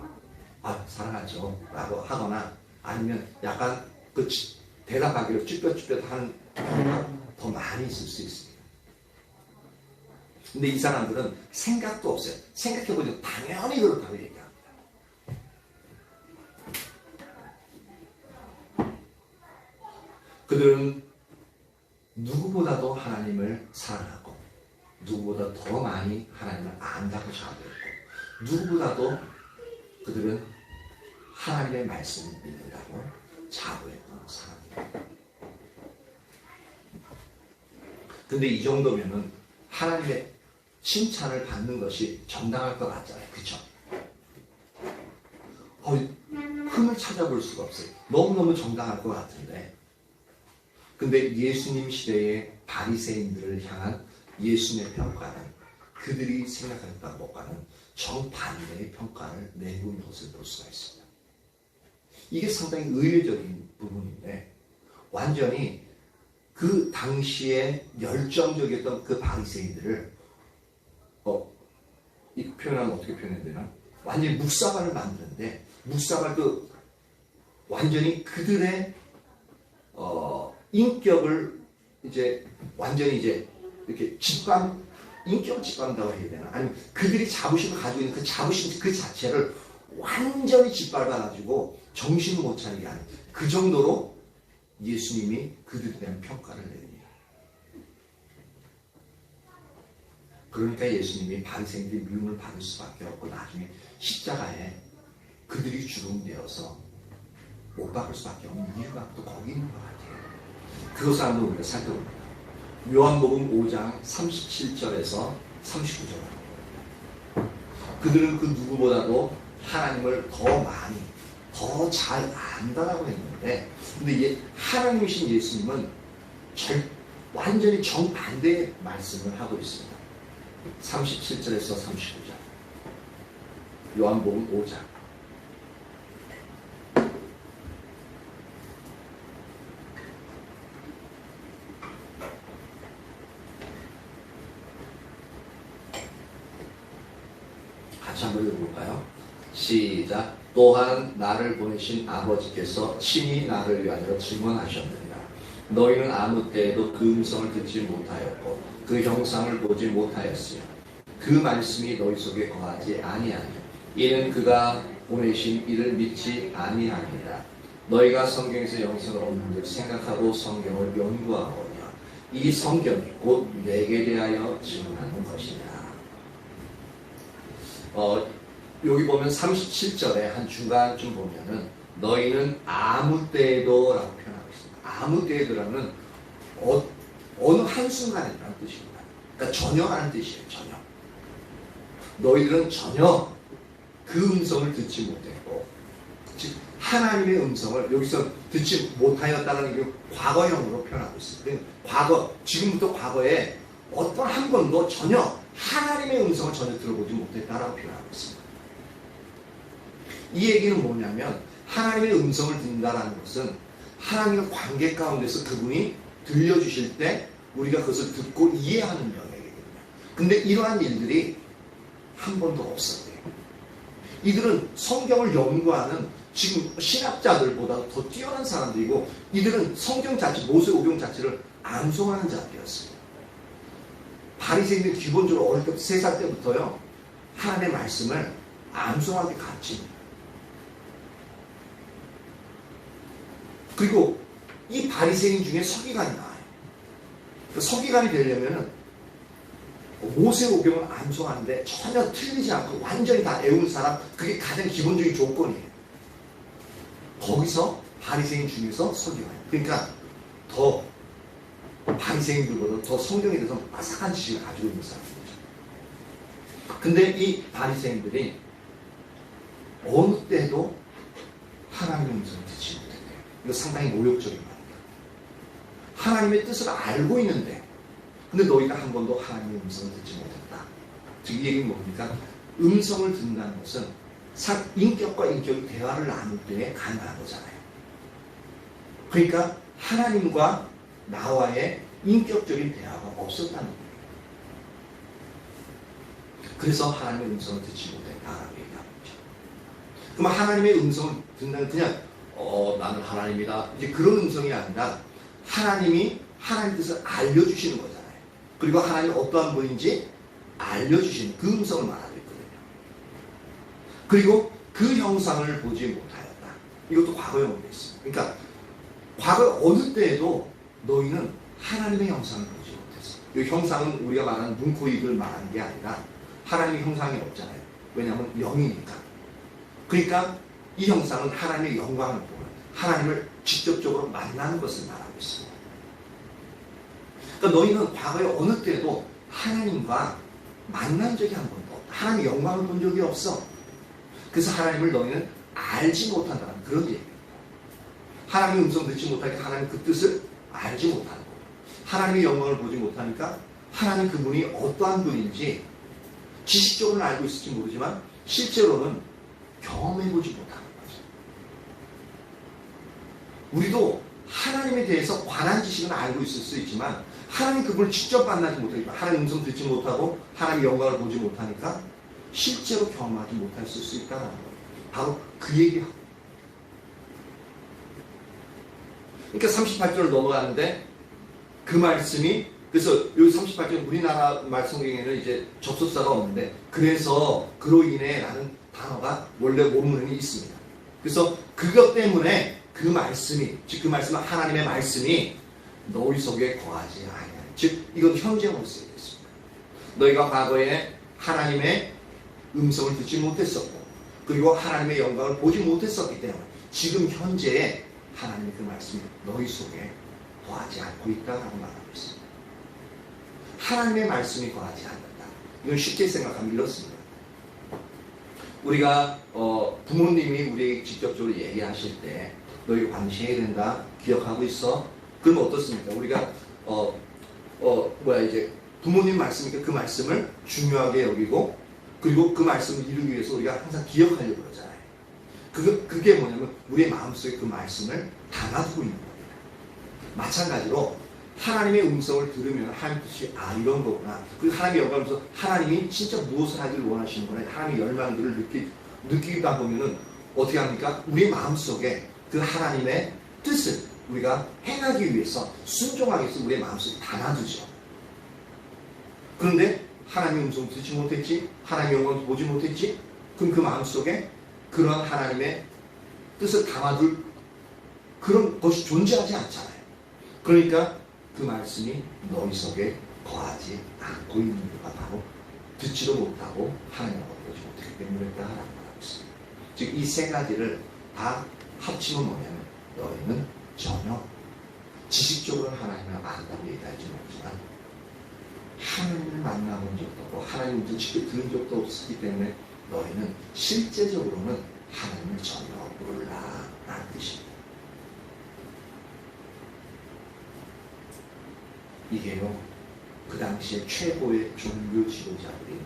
사랑하죠 라고 하거나, 아니면 약간 그 대답하기로 쭈뼛쭈뼛 하는 경우가 더 많이 있을 수 있습니다. 근데 이 사람들은 생각도 없어요. 생각해보니 당연히 그렇다고 얘기합니다. 그들은 누구보다도 하나님을 사랑하고 누구보다 더 많이 하나님을 안다고 자부했고, 누구보다도 그들은 하나님의 말씀을 믿는다고 자부했던 사람입니다. 근데 이 정도면은 하나님의 칭찬을 받는 것이 정당할 것 같잖아요. 그쵸? 흠을 찾아볼 수가 없어요. 너무너무 정당할 것 같은데. 근데 예수님 시대의 바리새인들을 향한 예수님의 평가는 그들이 생각했던 것과는 정반대의 평가를 내고 있는 것을 볼 수가 있습니다. 이게 상당히 의외적인 부분인데, 완전히 그 당시에 열정적이었던 그 바리새인들을 이 표현하면 어떻게 표현해야 되나? 완전히 묵사발을 만드는데, 묵사발도 완전히 그들의 인격을 이제 완전히 이제 이렇게 인격을 짓밟는다고 해야 되나? 아니면 그들이 자부심을 가지고 있는 그 자부심 그 자체를 완전히 짓밟아가지고 정신을 못 차리게 하는, 그 정도로 예수님이 그들에 대한 평가를 내립니다. 그러니까 예수님이 바리새인들의 미움을 받을 수밖에 없고, 나중에 십자가에 그들이 죽음되어서 못 박을 수밖에 없는 이유가 또 거기 있는 것 같아요. 그것을 한번 우리가 살펴봅니다. 요한복음 5장 37절에서 39절. 그들은 그 누구보다도 하나님을 더 많이, 더 잘 안다라고 했는데, 근데 하나님이신 예수님은 완전히 정반대의 말씀을 하고 있습니다. 37절에서 39절. 요한복음 5장. 같이 한번 읽어볼까요? 시작. 또한 나를 보내신 아버지께서 친히 나를 위하여 증언하셨느니라. 너희는 아무 때에도 그 음성을 듣지 못하였고 그 형상을 보지 못하였으며 그 말씀이 너희 속에 거하지 아니하니 이는 그가 보내신 이를 믿지 아니하니라. 너희가 성경에서 영생을 얻는 줄 생각하고 성경을 연구하거니와 이 성경이 곧 내게 대하여 증언하는 것이니라. 여기 보면 37절에 한 중간쯤 보면은 너희는 아무 때에도 라고 표현하고 있습니다. 아무 때에도라는 어느 한순간이라는 뜻입니다. 그러니까 전혀라는 뜻이에요. 전혀. 너희들은 전혀 그 음성을 듣지 못했고, 즉 하나님의 음성을 여기서 듣지 못하였다는 게 과거형으로 표현하고 있습니다. 과거, 지금부터 과거에 어떤 한 번도 전혀 하나님의 음성을 전혀 들어보지 못했다라고 표현하고 있습니다. 이 얘기는 뭐냐면, 하나님의 음성을 듣는다라는 것은 하나님의 관계 가운데서 그분이 들려주실 때 우리가 그것을 듣고 이해하는 영역이거든요. 근데 이러한 일들이 한 번도 없었대요. 이들은 성경을 연구하는 지금 신학자들보다 더 뛰어난 사람들이고, 이들은 성경 자체, 모세오경 자체를 암송하는 자들이었어요. 바리새인들이 기본적으로 어릴 때 3살 때부터요, 하나님의 말씀을 암송하게 가르칩니다. 그리고 이 바리새인 중에 서기관이 나와요. 그 서기관이 되려면은 모세오경을 암송하는데 전혀 틀리지 않고 완전히 다 외운 사람, 그게 가장 기본적인 조건이에요. 거기서 바리새인 중에서 서기관이에요. 그러니까 더 바리새인들보다 더 성경에 대해서 빠삭한 지식을 가지고 있는 사람이죠. 근데 이 바리새인들이 어느 때도 하나님의 음성을 듣지 못했대요. 이거 상당히 모욕적인 말입니다. 하나님의 뜻을 알고 있는데 근데 너희가 한 번도 하나님의 음성을 듣지 못했다. 즉 이 얘기는 뭡니까? 음성을 듣는다는 것은 인격과 인격이 대화를 나눌 때에 가능한 거잖아요. 그러니까 하나님과 나와의 인격적인 대화가 없었다는 거예요. 그래서 하나님의 음성을 듣지 못했다라고 얘기하는 거죠. 그럼 하나님의 음성을 듣는 그냥 나는 하나님이다 이제 그런 음성이 아니라 하나님이 하나님 뜻을 알려주시는 거잖아요. 그리고 하나님이 어떠한 분인지 알려주시는 그 음성을 말하고 있거든요. 그리고 그 형상을 보지 못하였다. 이것도 과거형으로 되어 있습니다. 그러니까 과거 어느 때에도 너희는 하나님의 형상을 보지 못했어. 이 형상은 우리가 말하는 눈, 코, 입을 말하는 게 아니라 하나님의 형상이 없잖아요. 왜냐하면 영이니까. 그러니까 이 형상은 하나님의 영광을 보는, 하나님을 직접적으로 만나는 것을 말하고 있습니다. 그러니까 너희는 과거에 어느 때도 하나님과 만난 적이 한 번도 없다. 하나님의 영광을 본 적이 없어. 그래서 하나님을 너희는 알지 못한다는 그런 얘기입니다. 하나님의 음성 듣지 못하니까 하나님 그 뜻을 알지 못하는 거예요. 하나님의 영광을 보지 못하니까 하나님 그분이 어떠한 분인지 지식적으로는 알고 있을지 모르지만 실제로는 경험해보지 못하는 거죠. 우리도 하나님에 대해서 관한 지식은 알고 있을 수 있지만 하나님 그분을 직접 만나지 못하니까 하나님 음성 듣지 못하고 하나님의 영광을 보지 못하니까 실제로 경험하지 못했을 수 있다는 거예요. 바로 그 얘기하고. 그러니까 38절을 넘어가는데 그 말씀이 그래서 여기 38절 우리나라 말성경에는 이제 접속사가 없는데 그래서 그로 인해 라는 단어가 원래 원문에 있습니다. 그래서 그것 때문에 그 말씀이 즉 그 말씀은 하나님의 말씀이 너희 속에 거하지 아니하니 즉 이건 현재형으로 쓰여 있습니다. 너희가 과거에 하나님의 음성을 듣지 못했었고 그리고 하나님의 영광을 보지 못했었기 때문에 지금 현재에 하나님의 그 말씀이 너희 속에 거하지 않고 있다라고 말하고 있습니다. 하나님의 말씀이 거하지 않는다. 이건 쉽게 생각하면 이렇습니다. 우리가 부모님이 우리에게 직접적으로 얘기하실 때 너희 관심해야 된다. 기억하고 있어. 그러면 어떻습니까? 우리가 이제 부모님 말씀이니까 그 말씀을 중요하게 여기고 그리고 그 말씀을 이루기 위해서 우리가 항상 기억하려고 그러잖아요. 그게 뭐냐면 우리의 마음속에 그 말씀을 담아두고 있는 겁니다. 마찬가지로 하나님의 음성을 들으면 하나님 뜻이 이런 거구나. 그리고 하나님의 영광을 보면서 하나님이 진짜 무엇을 하기를 원하시는구나. 하나님의 열망들을 느끼다 보면은 어떻게 합니까? 우리 마음속에 그 하나님의 뜻을 우리가 행하기 위해서 순종하기 위해서 우리의 마음속에 담아두죠. 그런데 하나님의 음성을 듣지 못했지? 하나님의 영광을 보지 못했지? 그럼 그 마음속에 그런 하나님의 뜻을 담아둘 그런 것이 존재하지 않잖아요. 그러니까 그 말씀이 너희 속에 거하지 않고 있는 이유가 바로 듣지도 못하고 하나님을 보지 못했기 때문이다라고 말하고 있습니다. 즉 이 세 가지를 다 합치면 뭐냐면 너희는 전혀 지식적으로 하나님을 안다고 얘기하지 못하지만 하나님을 만나본 적도 없고 하나님을 직접 들은 적도 없었기 때문에 너희는 실제적으로는 하나님을 전혀 몰라라는 뜻입니다. 이게요, 그 당시에 최고의 종교 지도자들이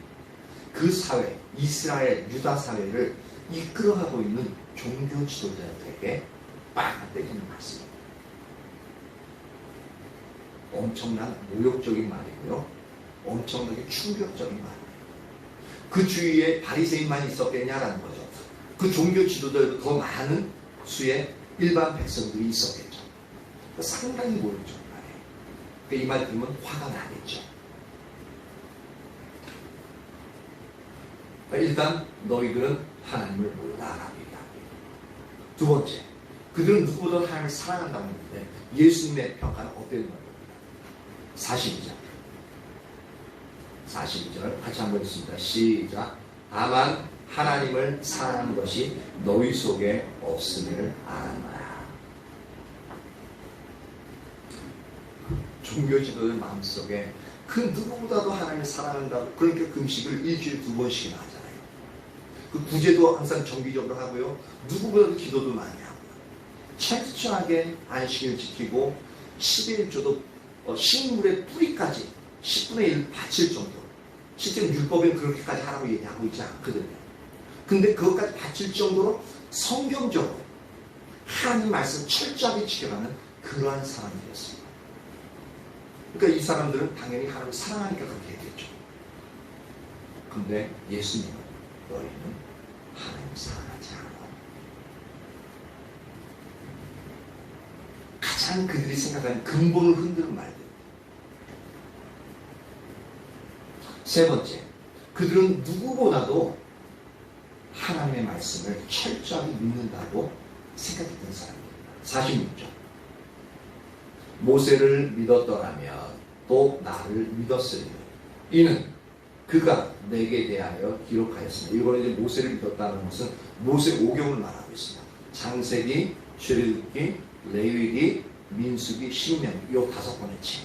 그 사회, 이스라엘, 유다 사회를 이끌어가고 있는 종교 지도자들에게 빡 때리는 말씀입니다. 엄청난 모욕적인 말이고요. 엄청나게 충격적인 말이에요. 그 주위에 바리새인만 있었겠냐라는 거죠. 그 종교 지도자들도 더 많은 수의 일반 백성들이 있었겠죠. 상당히 모욕적인 말이에요. 이 말 들으면 화가 나겠죠. 일단 너희들은 하나님을 몰라랍니다. 두 번째, 그들은 누구보다 하나님을 사랑한다고 했는데 예수님의 평가는 어땠는 겁니다. 42절 같이 한번 읽습니다. 시작. 다만 하나님을 사랑하는 것이 너희 속에 없음을 아노라. 종교 지도의 마음속에 그 누구보다도 하나님을 사랑한다고 그러니까 금식을 일주일에 2번씩이나 하잖아요. 그 구제도 항상 정기적으로 하고요. 누구보다도 기도도 많이 하고요. 철저하게 안식을 지키고 11조도 식물의 뿌리까지 10분의 1 바칠 정도. 실제로 율법에는 그렇게까지 하라고 얘기하고 있지 않거든요. 근데 그것까지 바칠 정도로 성경적으로 하나님 말씀 철저하게 지켜가는 그러한 사람이었습니다. 그러니까 이 사람들은 당연히 하나님을 사랑하니까 그렇게 얘기했죠. 근데 예수님은 너희는 하나님을 사랑하지 않아. 가장 그들이 생각하는 근본을 흔드는 말들. 세 번째, 그들은 누구보다도 하나님의 말씀을 철저하게 믿는다고 생각했던 사람입니다. 46절. 모세를 믿었더라면 또 나를 믿었으리니 이는 그가 내게 대하여 기록하였습니다. 이거는 이제 모세를 믿었다는 것은 모세 오경을 말하고 있습니다. 창세기, 출애굽기, 레위기, 민수기, 신명기 요 5권의 책.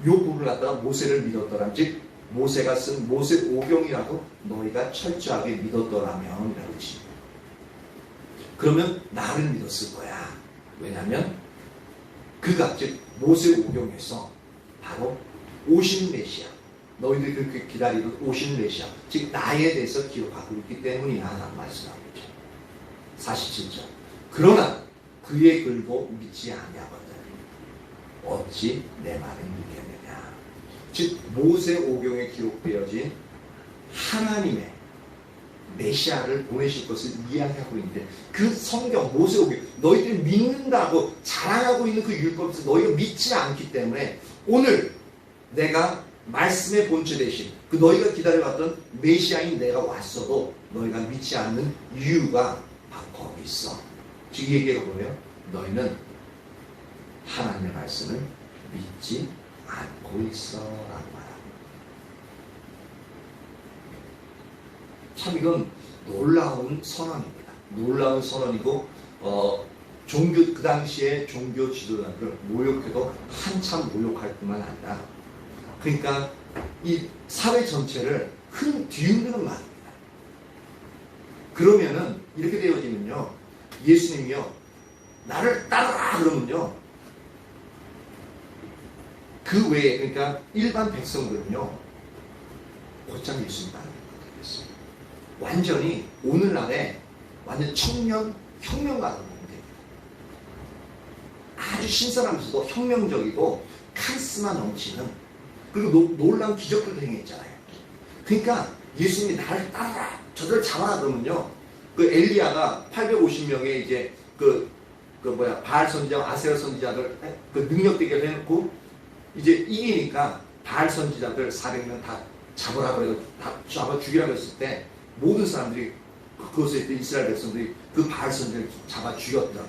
요 부분을 갖다가 모세를 믿었더라면 즉 모세가 쓴 모세 오경이라고 너희가 철저하게 믿었더라면 이라고 했습니다. 그러면 나를 믿었을 거야. 왜냐하면 그가 즉 모세 오경에서 바로 오신 메시아 너희들이 그렇게 기다리던 오신 메시아 즉 나에 대해서 기록하고 있기 때문이야 라는 말씀하고 있죠. 47절. 그러나 그의 글도 믿지 아니하거든 어찌 내 말을 믿겠느냐. 즉 모세 오경에 기록되어진 하나님의 메시아를 보내실 것을 이야기하고 있는데 그 성경 모세 오경 너희들이 믿는다고 자랑하고 있는 그 율법에서 너희가 믿지 않기 때문에 오늘 내가 말씀의 본체 대신 그 너희가 기다려왔던 메시아인 내가 왔어도 너희가 믿지 않는 이유가 바로 거기 있어. 즉 얘기가 뭐예요? 너희는 하나님의 말씀을 믿지 않고 있어 라고 말합니다. 참 이건 놀라운 선언입니다. 놀라운 선언이고 그 당시에 종교 지도자들을 모욕해도 한참 모욕할 뿐만 아니라 그러니까 이 사회 전체를 뒤흔드는 말입니다. 그러면은 이렇게 되어지면요 예수님이요 나를 따르라 그러면요 그 외에 그러니까 일반 백성들은요 곧장 예수님 따르는 것 되겠어요. 완전히 오늘날에 완전 청년 혁명가라고 보면 됩니다. 아주 신선하면서도 혁명적이고 카리스마 넘치는 그리고 놀라운 기적들을 행했잖아요. 그러니까 예수님이 나를 따라라 저들을 잡아라 그러면요 그 엘리야가 850명의 이제 바알 선지자 아세라 선지자들 그 능력되게 해놓고 이제 이기니까 바알 선지자들 400명 다 잡으라 그래서 다 잡아 죽이라고 했을 때 모든 사람들이 그것에 있던 이스라엘 백성들이 그 바알 선지자를 잡아 죽였더라.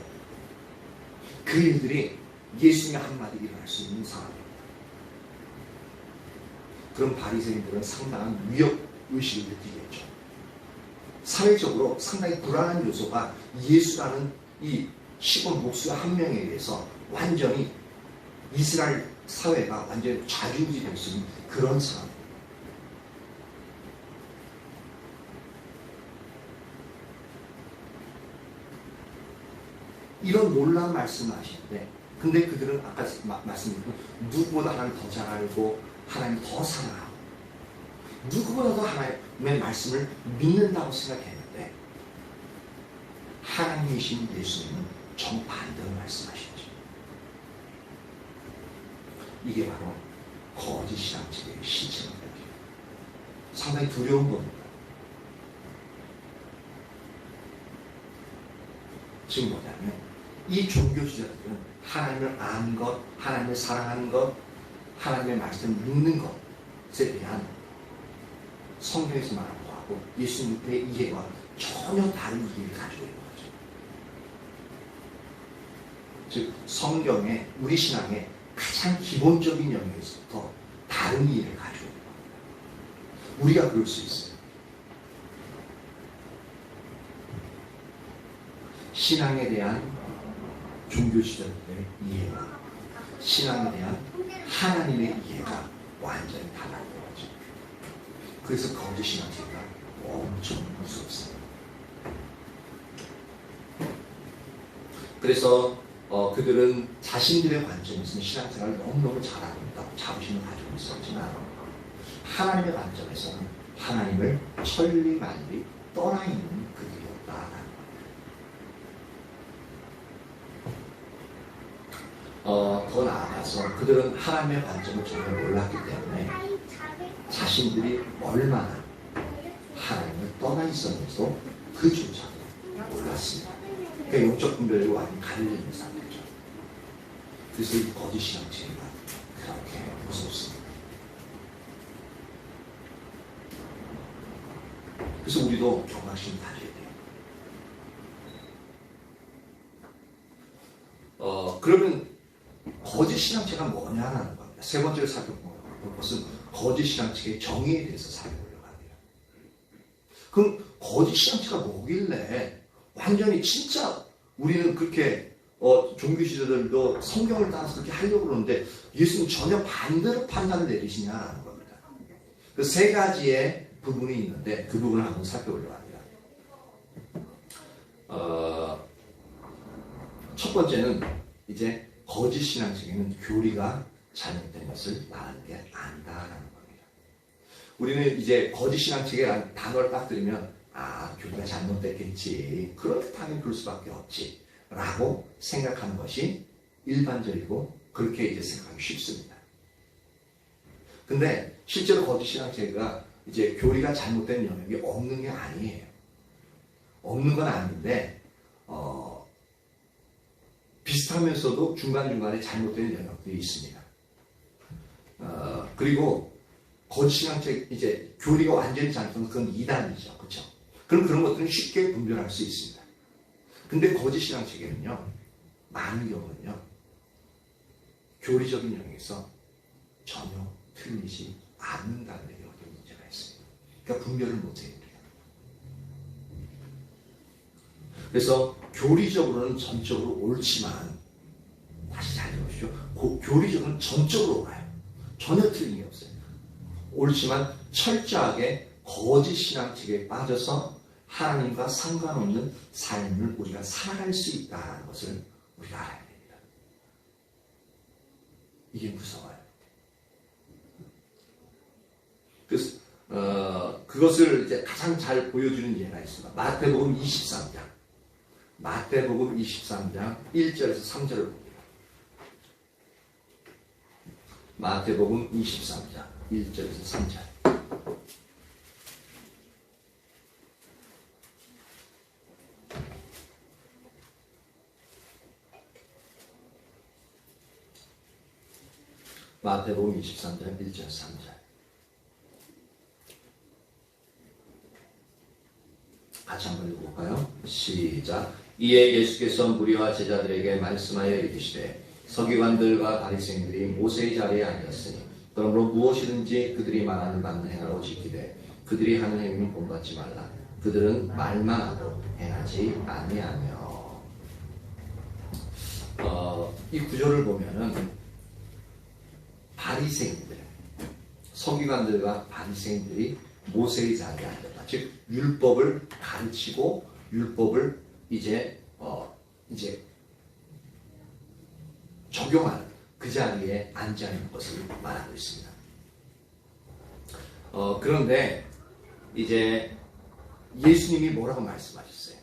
그 일들이 예수님의 한마디 일어날 수 있는 상황입니다. 그럼 바리새인들은 상당한 위협의식을 느끼겠죠. 사회적으로 상당히 불안한 요소가 예수라는 이 시골 목수 한 명에 의해서 완전히 이스라엘 사회가 완전히 좌지우지 될 수 있는 그런 상황입니다. 이런 놀라운 말씀을 하시는데 근데 그들은 아까 말씀드린 누구보다 하나님 더 잘 알고 하나님 더 사랑하고 누구보다도 하나님의 말씀을 믿는다고 생각했는데 하나님이신 예수님은 정반대로 말씀하시죠. 이게 바로 거짓 신앙집의 시체입니다. 상당히 두려운 겁니다. 지금 뭐냐면 이 종교주의자들은 하나님을 아는 것, 하나님을 사랑하는 것, 하나님의 말씀을 믿는 것에 대한 성경에서 말한 바와 이해하고 예수님의 이해와 전혀 다른 이해를 가지고 있는 거죠. 즉 성경에 우리 신앙의 가장 기본적인 영역에서부터 다른 이해를 가지고 있는 거예요. 우리가 그럴 수 있어요. 신앙에 대한 종교 시절의 이해와 신앙에 대한 하나님의 이해가 완전히 달라진 거죠. 그래서 거짓 신앙제가 엄청 무섭습니다. 그래서 그들은 자신들의 관점에서는 신앙생활을 너무너무 잘하고 있다고 자부심을 가지고 있었지만 하나님의 관점에서는 하나님을 천리만리 떠나 있는 그들이었다라는 거예요. 더 나아가서 그들은 하나님의 관점을 전혀 몰랐기 때문에 자신들이 얼마나 하나님을 떠나 있었는지도 그조차도 몰랐습니다. 그러니까 영적 분별이 완전히 갈려있는 상태죠. 그래서 이 거짓 신앙체가 그렇게 무섭습니다. 그래서 우리도 경각심을 가져야 돼요. 그러면 거짓 신앙체가 뭐냐라는 겁니다. 세 번째로 살펴볼 것은 거짓 신앙체의 정의에 대해서 살펴보려고 합니다. 그럼 거짓 신앙체가 뭐길래 완전히 진짜 우리는 그렇게 종교 시대들도 성경을 따라서 그렇게 하려고 그러는데 예수는 전혀 반대로 판단을 내리시냐라는 겁니다. 그 세 가지의 부분이 있는데 그 부분을 한번 살펴보려고 합니다. 첫 번째는 이제 거짓 신앙책에는 교리가 잘못된 것을 나에게 안다라는 겁니다. 우리는 이제 거짓 신앙책이라는 단어를 딱 들으면 교리가 잘못됐겠지. 그렇게 당연히 그럴 수밖에 없지. 라고 생각하는 것이 일반적이고 그렇게 이제 생각하기 쉽습니다. 근데 실제로 거짓 신앙체가 이제 교리가 잘못된 영역이 없는 게 아니에요. 없는 건 아닌데 비슷하면서도 중간중간에 잘못된 영역들이 있습니다. 그리고 거짓 신앙체 이제 교리가 완전히 잘못하면 그건 이단이죠. 그렇죠? 그럼 그런 것들은 쉽게 분별할 수 있습니다. 근데 거짓 신앙체계는요, 많은 경우는요, 교리적인 영역에서 전혀 틀리지 않는다는 데 여기 문제가 있습니다. 그러니까 분별을 못해요. 그래서 교리적으로는 전적으로 옳지만, 다시 잘 들어보십시오. 교리적으로는 전적으로 옳아요. 전혀 틀린 게 없어요. 옳지만 철저하게 거짓 신앙체계에 빠져서 하나님과 상관없는 삶을 우리가 살아갈 수 있다는 것을 우리가 알아야 됩니다. 이게 무서워요. 그래서 그것을 이제 가장 잘 보여주는 예가 있습니다. 마태복음 23장. 마태복음 23장 1절에서 3절을 봅니다. 마태복음 23장 1절에서 3절. 마태복음 23장 1절 3절. 같이 한번 읽어볼까요? 시작. 이에 예수께서 무리와 제자들에게 말씀하여 이르시되 서기관들과 바리새인들이 모세의 자리에 앉았으니 그러므로 무엇이든지 그들이 말하는 바는 행하고 지키되 그들이 하는 행위는 본받지 말라. 그들은 말만 하고 행하지 아니하며. 이 구절을 보면은 바리새인들, 서기관들과 바리새인들이 모세의 자리에 앉았다. 즉 율법을 가르치고 율법을 이제 적용하는 그 자리에 앉아 있는 것을 말하고 있습니다. 그런데 이제 예수님이 뭐라고 말씀하셨어요?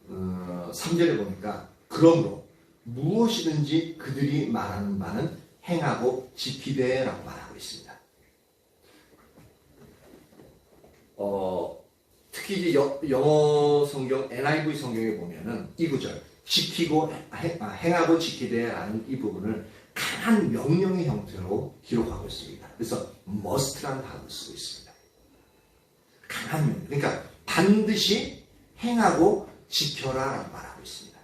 3절에 보니까 그러므로 무엇이든지 그들이 말하는 바는 행하고 지키되라고 말하고 있습니다. 특히 이제 영어 성경 NIV 성경에 보면은 이 구절 지키고 행하고 지키되라는 이 부분을 강한 명령의 형태로 기록하고 있습니다. 그래서 must라는 단어를 쓰고 있습니다. 강한 명. 그러니까 반드시 행하고 지켜라라고 말하고 있습니다.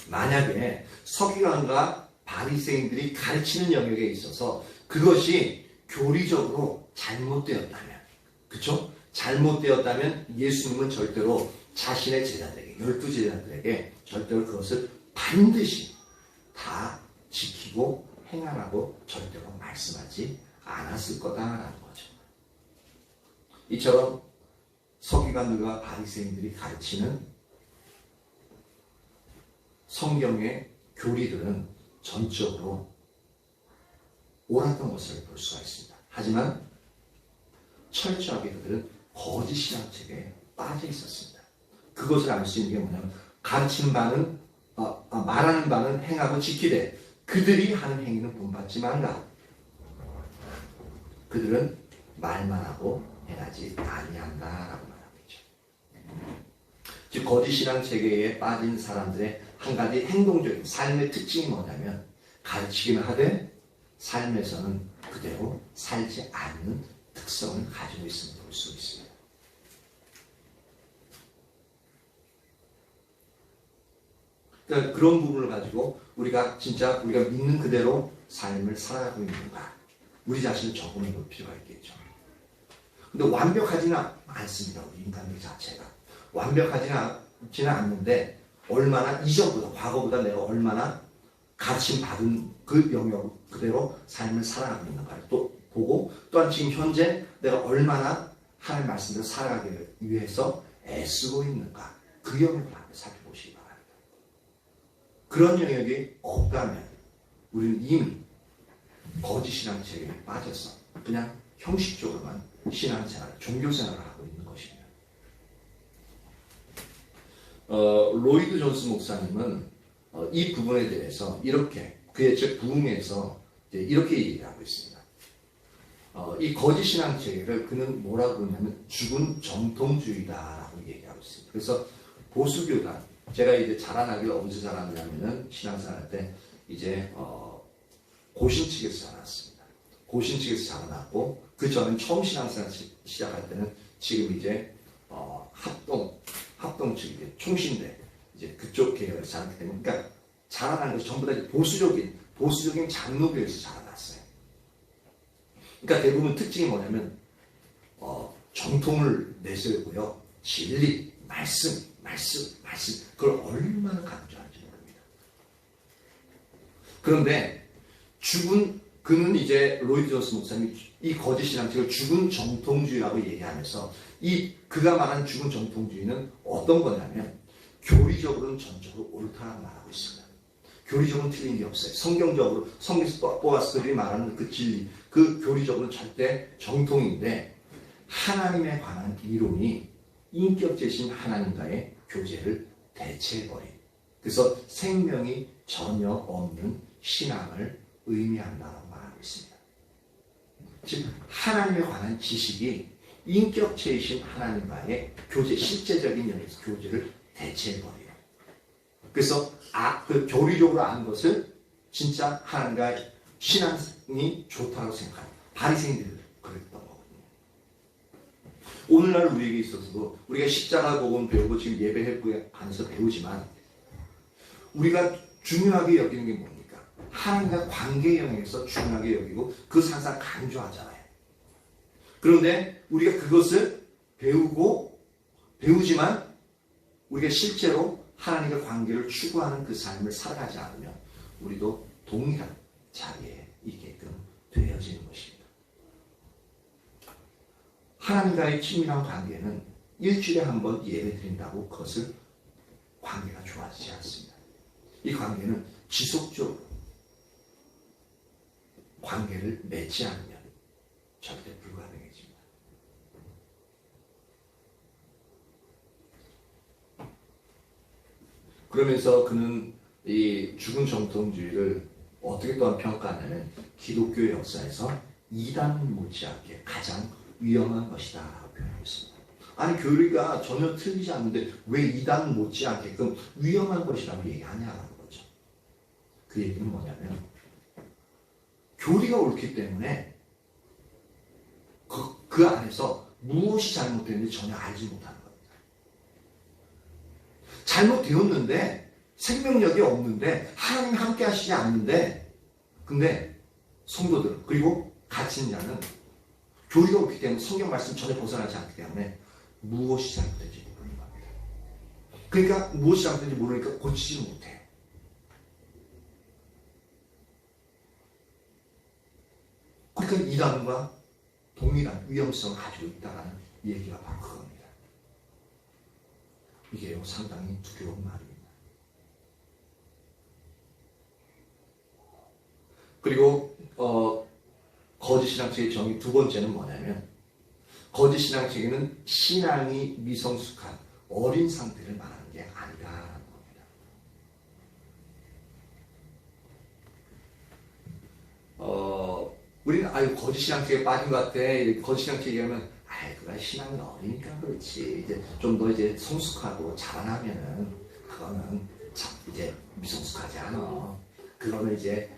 만약에 서기관과 바리새인들이 가르치는 영역에 있어서 그것이 교리적으로 잘못되었다면, 그렇죠? 잘못되었다면 예수님은 절대로 자신의 제자들에게, 12제자들에게 절대로 그것을 반드시 다 지키고 행하라고 절대로 말씀하지 않았을 거다라는 거죠. 이처럼 서기관들과 바리새인들이 가르치는 성경의 교리들은 전적으로 옳았던 것을 볼 수가 있습니다. 하지만 철저하게 그들은 거짓 신앙책에 빠져 있었습니다. 그것을 알 수 있는 게 뭐냐면 가르치는 바는 말하는 바는 행하고 지키되 그들이 하는 행위는 본받지 말라. 그들은 말만 하고 행하지 아니한다라고 말하고 있죠. 즉 거짓 신앙 체계에 빠진 사람들의 한 가지 행동적인 삶의 특징이 뭐냐면 가르치기는 하되 삶에서는 그대로 살지 않는 특성을 가지고 있음을 볼 수 있습니다. 그러니까 그런 부분을 가지고 우리가 믿는 그대로 삶을 살아가고 있는가, 우리 자신을 점검해 볼 필요가 있겠죠. 근데 완벽하지는 않습니다. 우리 인간들 자체가 완벽하지는 않는데 얼마나 이전보다, 과거보다 내가 얼마나 가르침 받은 그 영역 그대로 삶을 살아가고 있는가를 또 보고, 또한 지금 현재 내가 얼마나 하나님 말씀대로 살아가기 위해서 애쓰고 있는가, 그 영역을 한번 살펴보시기 바랍니다. 그런 영역이 없다면 우리는 이미 거짓 신앙체계에 빠져서 그냥 형식적으로만 신앙생활, 종교생활을 하고 있는 것입니다. 로이드 존스 목사님은 이 부분에 대해서 이렇게 그의 책 부흥에서 이렇게 얘기하고 있습니다. 이 거짓 신앙 체계를 그는 뭐라고 그러냐면 죽은 정통주의다라고 얘기하고 있습니다. 그래서 보수교단, 제가 이제 자라나길 어디서 자랐냐면은 신앙생활 때 이제 고신 측에서 자랐습니다. 고신 측에서 자라났고 그 전에 처음 신앙생활 시작할 때는 지금 이제 합동 측 이제 총신대 이제 그쪽 계열에서 자랐기 때문에, 그러니까 자라나는 것이 전부 다 보수적인 장로교에서 자라났어요. 그러니까 대부분 특징이 뭐냐면 정통을 내세우고요, 진리, 말씀 그걸 얼마나 강조하는지 모릅니다. 그런데 그는 이제 로이드 존스 목사님이 이 거짓 신앙책을 죽은 정통주의라고 얘기하면서 그가 말하는 죽은 정통주의는 어떤 거냐면 교리적으로는 전적으로 옳다라고 말하고 있습니다. 교리적으로는 틀린 게 없어요. 성경에서 뽑아서 그들이 말하는 그 진리, 그 교리적으로는 절대 정통인데 하나님에 관한 이론이 인격제신 하나님과의 교제를 대체해버린, 그래서 생명이 전혀 없는 신앙을 의미한다고 말하고 있습니다. 즉 하나님에 관한 지식이 인격체이신 하나님과의 교제, 실제적인 면에서 교제를 대체해버려요. 그래서 그 교리적으로 아는 것을 진짜 하나님과의 신앙이 좋다고 생각하는 바리새인들이 그랬던 거거든요. 오늘날 우리에게 있어서도 우리가 십자가 복음 배우고 지금 예배회부에 관해서 배우지만 우리가 중요하게 여기는 게 뭡니까? 하나님과 관계 영역에서 중요하게 여기고 그것을 항상 강조하잖아요. 그런데 우리가 그것을 배우지만 우리가 실제로 하나님과 관계를 추구하는 그 삶을 살아가지 않으면 우리도 동일한 자리에 있게끔 되어지는 것입니다. 하나님과의 친밀한 관계는 일주일에 한 번 예배 드린다고 그것을 관계가 좋아지지 않습니다. 이 관계는 지속적으로 관계를 맺지 않으면 절대 불가능해집니다. 그러면서 그는 이 죽은 정통주의를 어떻게 또한 평가하냐면 기독교 역사에서 이단 못지않게 가장 위험한 것이다 라고 표현하고 있습니다. 아니 교리가 전혀 틀리지 않는데 왜 이단 못지않게끔 위험한 것이라고 얘기하냐라는 거죠. 그 얘기는 뭐냐면 교리가 옳기 때문에 그 안에서 무엇이 잘못됐는지 전혀 알지 못하는 겁니다. 잘못되었는데 생명력이 없는데 하나님 함께 하시지 않는데 근데 성도들 그리고 갇힌 자는 교리가 없기 때문에 성경 말씀 전혀 벗어나지 않기 때문에 무엇이 잘못된지 모르는 겁니다. 그러니까 무엇이 잘못된지 모르니까 고치지는 못해요. 그러니까 이단과 동일한 위험성을 가지고 있다는 얘기가 바로 그겁니다. 이게 상당히 두려운 말입니다. 그리고 거짓 신앙체의 정의 두 번째는 뭐냐면 거짓 신앙체계는 신앙이 미성숙한 어린 상태를 말하는 게 아니다라는 겁니다. 우리는 거짓 신앙체계에 빠진 것 같아. 거짓 신앙체 얘기하면 그가 신앙이 어리니까 그렇지. 이제 좀 더 이제 성숙하고 자라나면은 그거는 참 이제 미성숙하지 않아. 그거는 이제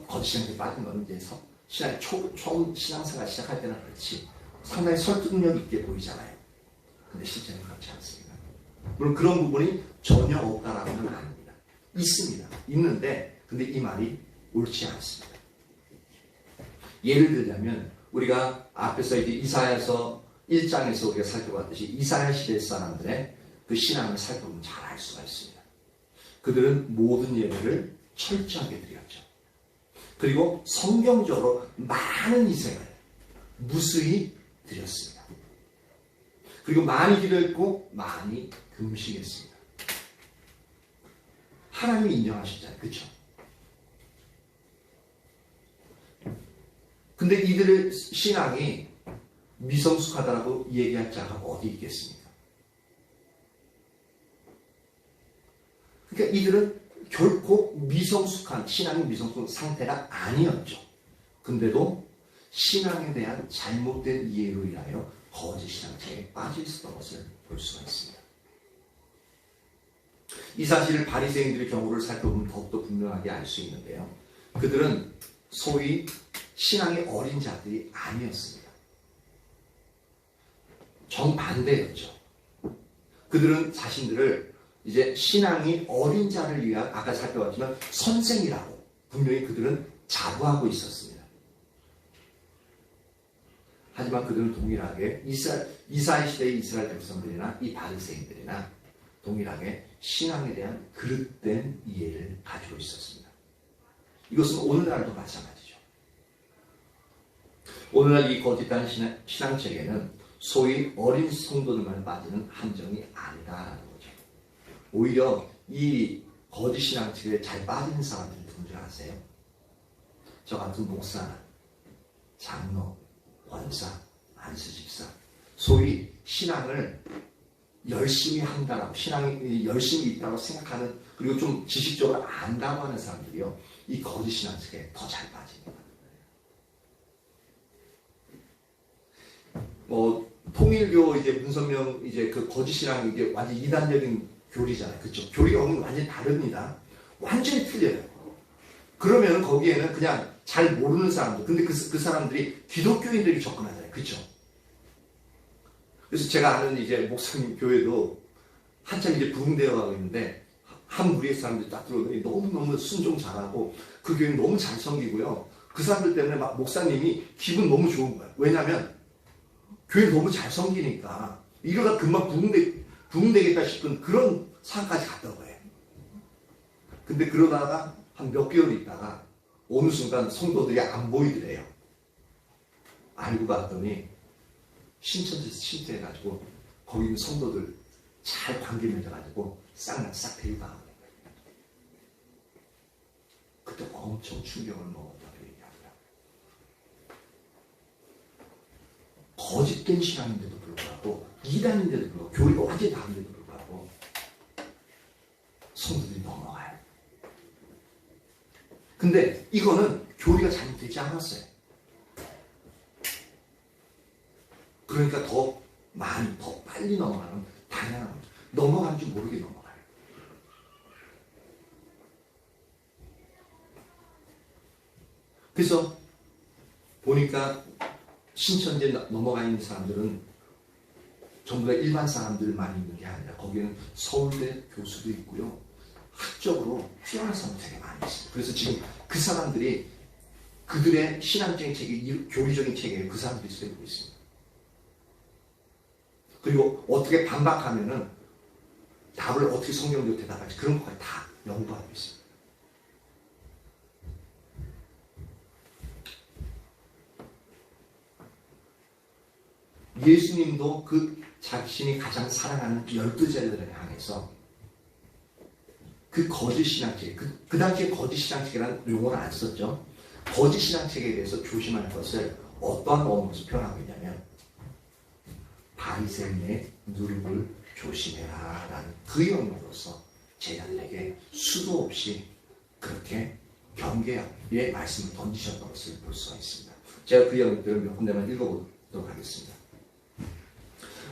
거짓 신앙체에 빠진 거는 이제 처음 신앙생활 시작할 때는 그렇지. 상당히 설득력 있게 보이잖아요. 근데 실제는 그렇지 않습니다. 물론 그런 부분이 전혀 없다라고는 아닙니다. 있습니다. 있는데 근데 이 말이 옳지 않습니다. 예를 들자면 우리가 앞에서 이제 이사야서 1장에서 우리가 살펴봤듯이 이사야 시대 사람들의 그 신앙을 살펴보면 잘 알 수가 있습니다. 그들은 모든 예배를 철저하게 드렸죠. 그리고 성경적으로 많은 희생을 무수히 드렸습니다. 그리고 많이 기도했고 많이 금식했습니다. 하나님이 인정하시잖아요. 그렇죠? 근데 이들의 신앙이 미성숙하다고 얘기할 자가 어디 있겠습니까? 그러니까 이들은 결코 신앙이 미성숙한 상태가 아니었죠. 근데도 신앙에 대한 잘못된 이해로 인하여 거짓 신앙체에 빠져 있었던 것을 볼 수가 있습니다. 이 사실을 바리새인들의 경우를 살펴보면 더욱더 분명하게 알 수 있는데요. 그들은 소위 신앙이 어린 자들이 아니었습니다. 정반대였죠. 그들은 자신들을 이제 신앙이 어린 자를 위한 아까 살펴봤지만 선생이라고 분명히 그들은 자부하고 있었습니다. 하지만 그들은 동일하게 이스라엘 시대의 이스라엘 백성들이나 이 바리새인들이나 동일하게 신앙에 대한 그릇된 이해를 가지고 있었습니다. 이것은 오늘날도 마찬가지죠. 오늘날 이 거짓된 신앙체계는 소위 어린 성도들만 빠지는 함정이 아니다라는 거죠. 오히려 이 거짓 신앙체계에 잘 빠지는 사람들이 누군지 아세요? 저 같은 목사나 장로, 권사, 안수집사 소위 신앙을 열심히 한다라고 신앙이 열심히 있다고 생각하는 그리고 좀 지식적으로 안다고 하는 사람들이요. 이 거짓 신앙체계에 더 잘 빠집니다. 통일교 이제 문선명 이제 그 거짓 신앙 이게 완전 이단적인 교리잖아요. 그렇죠? 교리가 오늘 완전히 다릅니다. 완전히 틀려요. 그러면 거기에는 그냥 잘 모르는 사람들, 근데 그 사람들이 기독교인들이 접근하잖아요. 그렇죠? 그래서 제가 아는 이제 목사님 교회도 한참 이제 부흥되어 가고 있는데 한 무리의 사람들이 딱 들어오더니 너무너무 순종 잘하고 그 교회는 너무 잘 섬기고요. 그 사람들 때문에 막 목사님이 기분 너무 좋은 거예요. 왜냐하면 교회 너무 잘 섬기니까 이러다 금방 부흥되겠다 싶은 그런 상까지 갔던 거예요. 근데 그러다가 한 몇 개월 있다가 어느 순간 성도들이 안 보이더래요. 알고 봤더니 신천지에서 신퇴해가지고 거기 있는 성도들 잘 관계 맺어가지고 싹 데려가는 거예요. 그때 엄청 충격을 먹었다고 얘기합니다. 거짓된 신앙인데도 불구하고 이단인데도 불구하고 교리가 완전히 다른데도 불구하고 성도들이 넘어가요. 근데 이거는 교리가 잘못되지 않았어요. 그러니까 더 빨리 넘어가는 당연한 거죠. 넘어가는 줄 모르게 넘어가요. 그래서 보니까 신천지에 넘어가 있는 사람들은 전부 다 일반 사람들만 있는 게 아니라 거기는 서울대 교수도 있고요. 학적으로 뛰어난 사람들 되게 많이 있어요. 그래서 지금 그 사람들이 그들의 신앙적인 체계, 교리적인 체계에 그 사람들이 쓰고 있습니다. 그리고 어떻게 반박하면은 답을 어떻게 성경적으로 대답할지 그런 것까지 다 연구하고 있습니다. 예수님도 그 자신이 가장 사랑하는 12제자들을 향해서 그 거짓 신앙체계, 그 당시에 거짓 신앙체계라는 용어를 안 썼죠. 거짓 신앙체계에 대해서 조심할 것을 어떠한 언어로 표현하고 있냐면 바리새인의 누룩을 조심해라 라는 그 영역으로서 제자들에게 수도 없이 그렇게 경계의 말씀을 던지셨던 것을 볼 수가 있습니다. 제가 그 영역들을 몇 군데만 읽어보도록 하겠습니다.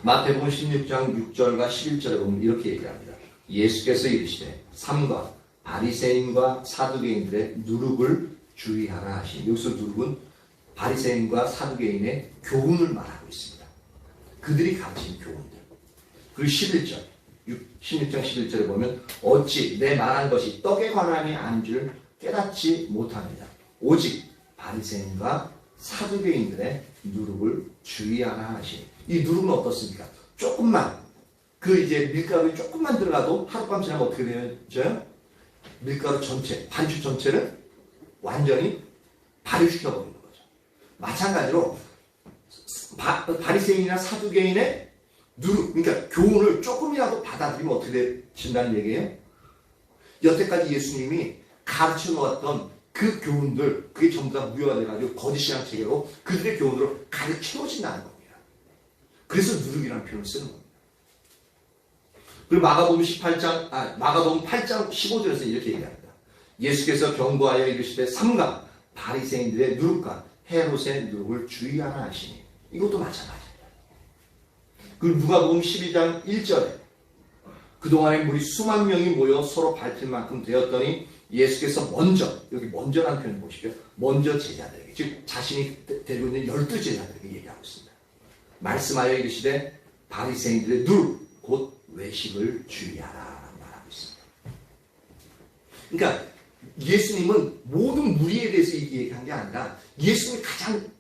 마태복음 16장 6절과 11절에 보면 이렇게 얘기합니다. 예수께서 이르시되 삼가 바리새인과 사두개인들의 누룩을 주의하라 하시니, 여기서 누룩은 바리새인과 사두개인의 교훈을 말하고 있습니다. 그들이 가르친 교훈들. 그리고 11절 16장 11절에 보면 어찌 내 말한 것이 떡에 관함이 아닌 줄 깨닫지 못합니다. 오직 바리새인과 사두개인들의 누룩을 주의하라 하시니, 이 누룩은 어떻습니까? 조금만 그 이제 밀가루에 조금만 들어가도 하룻밤 지나면 어떻게 되죠? 밀가루 전체, 반죽 전체를 완전히 발효시켜버리는 거죠. 마찬가지로 바리새인이나 사두개인의 누룩, 그러니까 교훈을 조금이라도 받아들이면 어떻게 된다는 얘기예요? 여태까지 예수님이 가르쳐 놓았던 그 교훈들, 그게 전부 다 무효가 돼가지고 거짓 신앙 체계로 그들의 교훈으로 가득 채워진다는 겁니다. 그래서 누룩이라는 표현을 쓰는 겁니다. 그리고 마가복음 8장 15절에서 이렇게 얘기합니다. 예수께서 경고하여 이르시되 삼가 바리새인들의 누룩과 헤롯의 누룩을 주의하라 하시니, 이것도 마찬가지입니다. 그리고 누가복음 12장 1절에 그동안에 무리 수만 명이 모여 서로 밟힐 만큼 되었더니 예수께서 먼저, 여기 먼저라는 표현을 보시죠. 먼저 제자들에게, 즉 자신이 데리고 있는 12제자들에게 얘기하고 있습니다. 말씀하여 이르시되 바리새인들의 누룩 곧 외식을 주의하라 말하고 있습니다. 그러니까 예수님은 모든 무리에 대해서 얘기한 게 아니라 예수님이 가장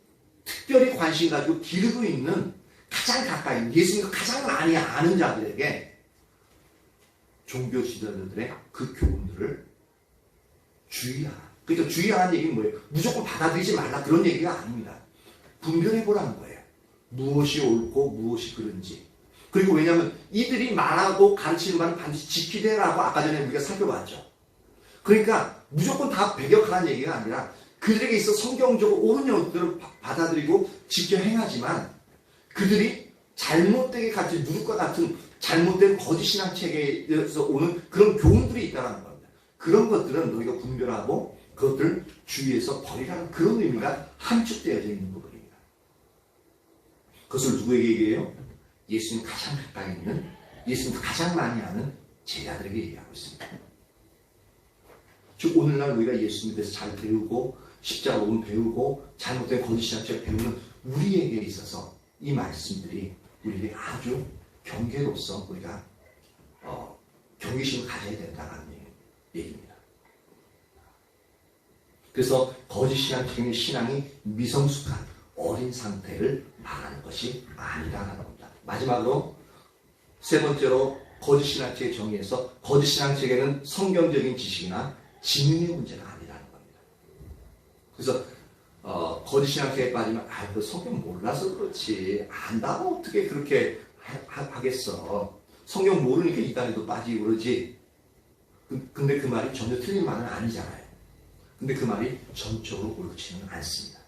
특별히 관심 가지고 기르고 있는 가장 가까이 예수님과 가장 많이 아는 자들에게 종교 지도자들의 그 교훈들을 주의하라. 그러니까 주의하라는 얘기는 뭐예요? 무조건 받아들이지 말라 그런 얘기가 아닙니다. 분별해보라는 거예요. 무엇이 옳고 무엇이 그른지. 그리고 왜냐하면 이들이 말하고 가르치는 바는 반드시 지키되라고 아까 전에 우리가 살펴봤죠. 그러니까 무조건 다 배격하라는 얘기가 아니라 그들에게 있어 성경적으로 옳은 영역들을 받아들이고 지켜 행하지만 그들이 잘못되게 가르친 누룩과 같은 잘못된 거짓 신앙 체계에서 오는 그런 교훈들이 있다는 겁니다. 그런 것들은 너희가 분별하고 그것들을 주의해서 버리라는 그런 의미가 함축되어져 있는 부분입니다. 그것을 누구에게 얘기해요? 예수님 가장 가까이 있는, 예수님 가장 많이 아는 제자들에게 얘기하고 있습니다. 즉 오늘날 우리가 예수님에 대해서 잘 배우고 십자가 복음 배우고 잘못된 거짓 신앙을 배우는 우리에게 있어서 이 말씀들이 우리에게 아주 경계로서 우리가 경계심을 가져야 된다는 얘기입니다. 그래서 거짓 신앙적인 신앙이 미성숙한 어린 상태를 말하는 것이 아니라는 겁니다. 마지막으로 세 번째로 거짓 신앙체계 정의에서 거짓 신앙체계는 성경적인 지식이나 지능의 문제가 아니라는 겁니다. 그래서 거짓 신앙체계에 빠지면 그 성경 몰라서 그렇지 안다고 어떻게 그렇게 하겠어. 성경 모르니까 이단에도 빠지고 그러지. 근데 그 말이 전혀 틀린 말은 아니잖아요. 근데 그 말이 전적으로 옳지는 않습니다.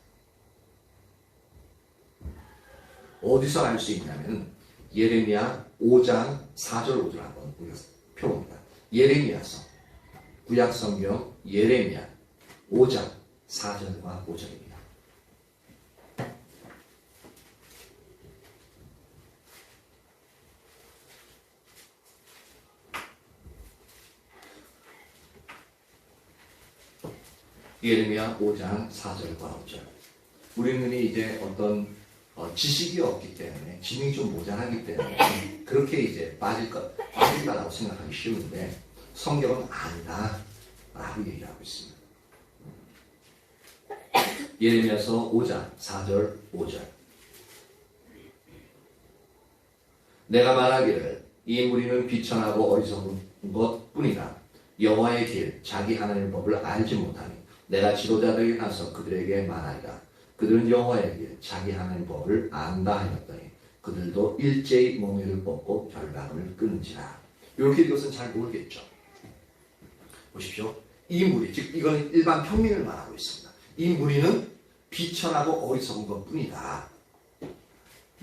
어디서 알 수 있냐면 예레미야 5장 4절 5절 한번 우리가 펴봅니다. 예레미야서 구약성경 예레미야 5장 4절과 5절입니다. 예레미야 5장 4절과 5절. 우리는 이제 어떤 지식이 없기 때문에, 지능이 좀 모자라기 때문에 그렇게 이제 빠질까라고 생각하기 쉬운데 성경은 아니다 라고 얘기하고 있습니다. 예레미야서 5장 4절 5절. 내가 말하기를 이 무리는 비천하고 어리석은 것뿐이다. 여호와의 길 자기 하나님의 법을 알지 못하니 내가 지도자들에게 가서 그들에게 말하리라. 그들은 여호와의 길 자기 하나님의 법을 안다 하였더니 그들도 일제히 멍에를 뽑고 결박을 끊은지라. 이렇게 이것은 잘 모르겠죠. 보십시오. 이 무리, 즉 이건 일반 평민을 말하고 있습니다. 이 무리는 비천하고 어리석은 것뿐이다.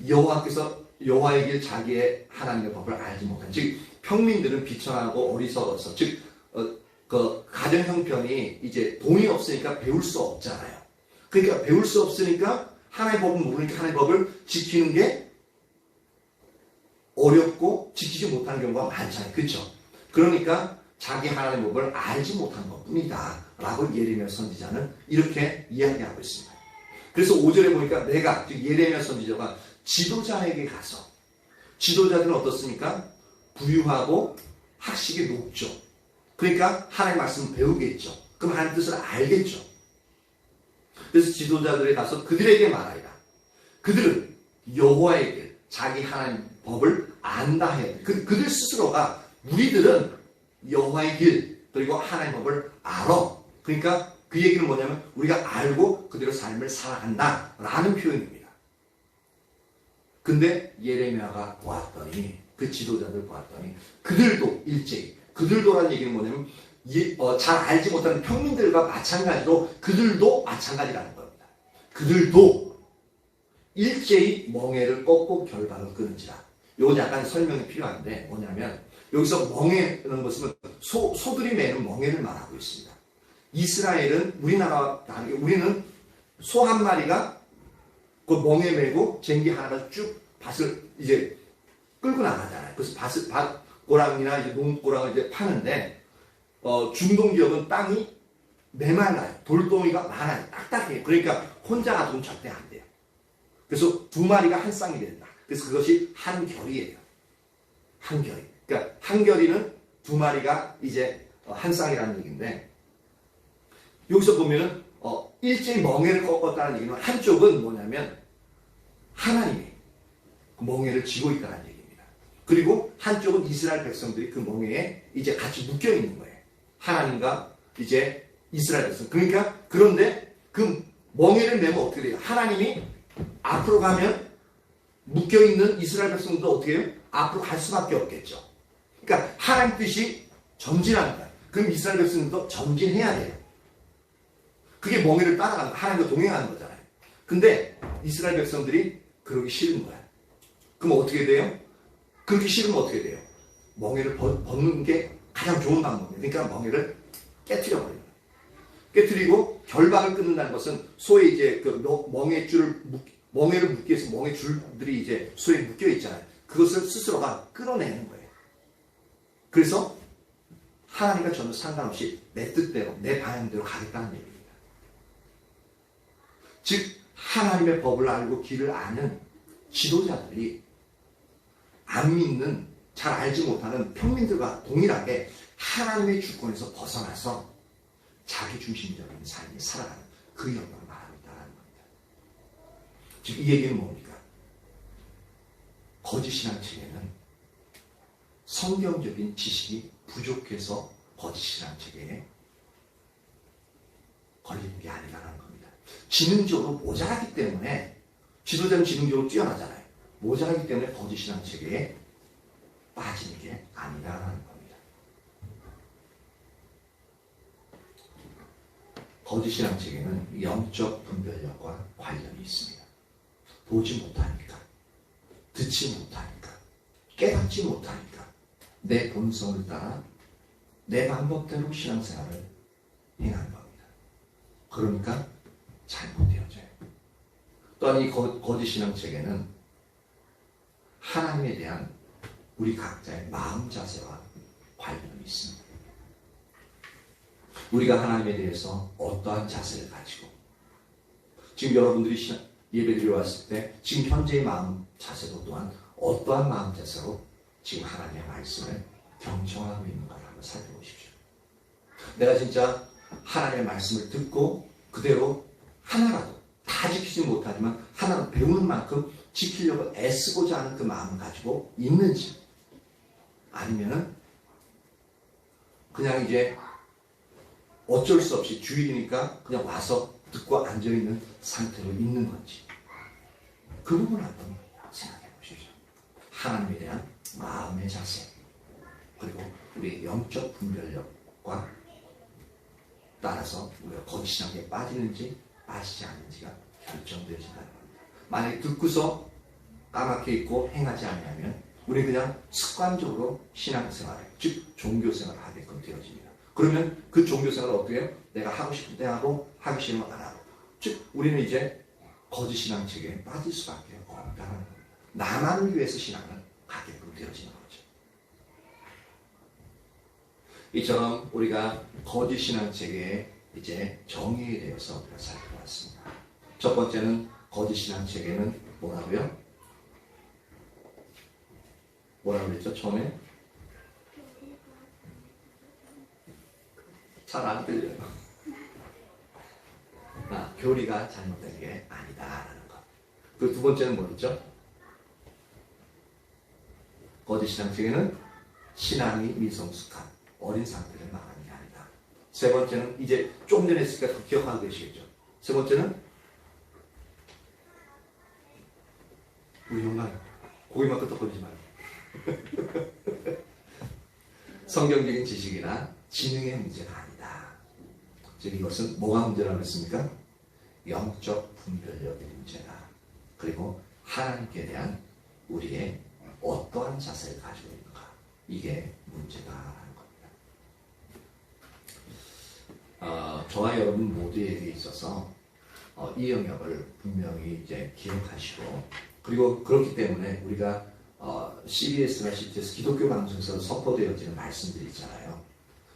여호와께서 여호와의 길 자기의 하나님의 법을 알지 못한, 즉 평민들은 비천하고 어리석어서, 즉 그 가정 형편이 이제 돈이 없으니까 배울 수 없잖아요. 그러니까 배울 수 없으니까 하나님의 법을 모르니까 하나님의 법을 지키는 게 어렵고 지키지 못하는 경우가 많잖아요. 그렇죠? 그러니까 자기 하나님의 법을 알지 못한 것뿐이다 라고 예레미야 선지자는 이렇게 이야기하고 있습니다. 그래서 5절에 보니까 내가, 즉 예레미야 선지자가 지도자에게 가서, 지도자들은 어떻습니까? 부유하고 학식이 높죠. 그러니까 하나님의 말씀을 배우겠죠. 그럼 하나님의 뜻을 알겠죠. 그래서 지도자들에 가서 그들에게 말하리라. 그들은 여호와의 길, 자기 하나님 법을 안다 해야 돼. 그들 스스로가, 우리들은 여호와의 길 그리고 하나님 법을 알아. 그러니까 그 얘기는 뭐냐면 우리가 알고 그대로 삶을 살아간다 라는 표현입니다. 근데 예레미야가 보았더니, 그 지도자들 보았더니 그들도 일제히, 그들도라는 얘기는 뭐냐면 잘 알지 못하는 평민들과 마찬가지로 그들도 마찬가지라는 겁니다. 그들도 일제히 멍에를 꺾고 결박을 끊은지라. 이건 약간 설명이 필요한데 뭐냐면 여기서 멍에라는 것은 소들이 매는 멍에를 말하고 있습니다. 이스라엘은 우리나라와 다르게 우리는 소 한 마리가 그 멍에 매고 쟁기 하나가 쭉 밭을 이제 끌고 나가잖아요. 그래서 밭고랑이나 이제 농고랑을 이제 파는데 중동 지역은 땅이 메말라요. 돌덩이가 많아요. 딱딱해요. 그러니까 혼자 가도 절대 안 돼요. 그래서 두 마리가 한 쌍이 된다. 그래서 그것이 한 결이에요. 한 결이. 그러니까 한 결이는 두 마리가 이제 한 쌍이라는 얘기인데, 여기서 보면은 일제히 멍에를 꺾었다는 얘기는 한쪽은 뭐냐면 하나님이 그 멍에를 쥐고 있다는 얘기입니다. 그리고 한쪽은 이스라엘 백성들이 그 멍에에 이제 같이 묶여 있는 거예요. 하나님과 이제 이스라엘 백성. 그러니까 그런데 그 멍에를 매면 어떻게 돼요? 하나님이 앞으로 가면 묶여 있는 이스라엘 백성도 어떻게 해요? 앞으로 갈 수밖에 없겠죠. 그러니까 하나님 뜻이 전진하는 거예요. 그럼 이스라엘 백성도 전진해야 돼요. 그게 멍에를 따라가는 거예요. 하나님과 동행하는 거잖아요. 근데 이스라엘 백성들이 그러기 싫은 거야. 그럼 어떻게 돼요? 그렇게 싫으면 어떻게 돼요? 멍에를 벗는 게 가장 좋은 방법이에요. 그러니까 멍에를 깨트려버려요. 깨트리고 결박을 끊는다는 것은 소위 이제 그 멍에를 묶기 위해서 멍에 줄들이 이제 소에 묶여 있잖아요. 그것을 스스로가 끌어내는 거예요. 그래서 하나님과 저는 상관없이 내 뜻대로, 내 방향대로 가겠다는 얘기입니다. 즉 하나님의 법을 알고 길을 아는 지도자들이 안 믿는, 잘 알지 못하는 평민들과 동일하게 하나님의 주권에서 벗어나서 자기 중심적인 삶을 살아가는 그 영광을 말하고 있다는 겁니다. 즉 이 얘기는 뭡니까? 거짓 신앙체계는 성경적인 지식이 부족해서 거짓 신앙체계에 걸리는 게 아니라는 겁니다. 지능적으로 모자라기 때문에, 지도자는 지능적으로 뛰어나잖아요. 모자라기 때문에 거짓 신앙체계에 빠지는 게 아니라는 겁니다. 거짓 신앙체계는 영적 분별력과 관련이 있습니다. 보지 못하니까, 듣지 못하니까, 깨닫지 못하니까 내 본성을 따라 내 방법대로 신앙생활을 행하는 겁니다. 그러니까 잘못되어져요. 또한 이 거짓 신앙체계는 하나님에 대한 우리 각자의 마음 자세와 관련이 있습니다. 우리가 하나님에 대해서 어떠한 자세를 가지고, 지금 여러분들이 예배드리러 왔을 때 지금 현재의 마음 자세도 또한 어떠한 마음 자세로 지금 하나님의 말씀을 경청하고 있는가를 한번 살펴보십시오. 내가 진짜 하나님의 말씀을 듣고 그대로 하나라도 다 지키지 못하지만 하나는 배우는 만큼 지키려고 애쓰고자 하는 그 마음을 가지고 있는지, 아니면은 그냥 이제 어쩔 수 없이 주일이니까 그냥 와서 듣고 앉아있는 상태로 있는 건지, 그 부분을 한번 생각해 보십시오. 하나님에 대한 마음의 자세, 그리고 우리의 영적 분별력과 따라서 우리가 거짓신앙에 빠지는지 빠지지 않는지가 결정되어진다는 겁니다. 만약에 듣고서 까맣게 있고 행하지 않으면 우리는 그냥 습관적으로 신앙생활을, 즉 종교생활을 하게끔 되어집니다. 그러면 그 종교생활을 어떻게 해요? 내가 하고 싶을 때 하고 하기 싫으면 안 하고, 즉 우리는 이제 거짓신앙 체계에 빠질 수밖에 없다는 겁니다. 나만을 위해서 신앙을 하게끔 되어지는 거죠. 이처럼 우리가 거짓신앙 체계의 이제 정의에 대해서 우리가 살펴봤습니다. 첫 번째는 거짓신앙 체계는 뭐라고요? 뭐라고 그랬죠? 처음에? 잘 안 들려요. 교리가 잘못된 게 아니다라는 것. 그 두 번째는 뭐였죠? 거짓신앙 체계는 신앙이 미성숙한 어린 상태를 말하는 게 아니다. 세 번째는 이제 좀 전에 했으니까 기억하고 계시겠죠? 세 번째는 우리 영광 고기만 끄덕거리지 말고 성경적인 지식이나 지능의 문제가 아니다. 즉 이것은 뭐가 문제라고 했습니까? 영적 분별력의 문제다. 그리고 하나님께 대한 우리의 어떠한 자세를 가지고 있는가, 이게 문제다라는 겁니다. 저와 여러분 모두에게 있어서 이 영역을 분명히 이제 기억하시고, 그리고 그렇기 때문에 우리가 CBS나 CTS 기독교 방송에서 선포되어지는 말씀들이 있잖아요.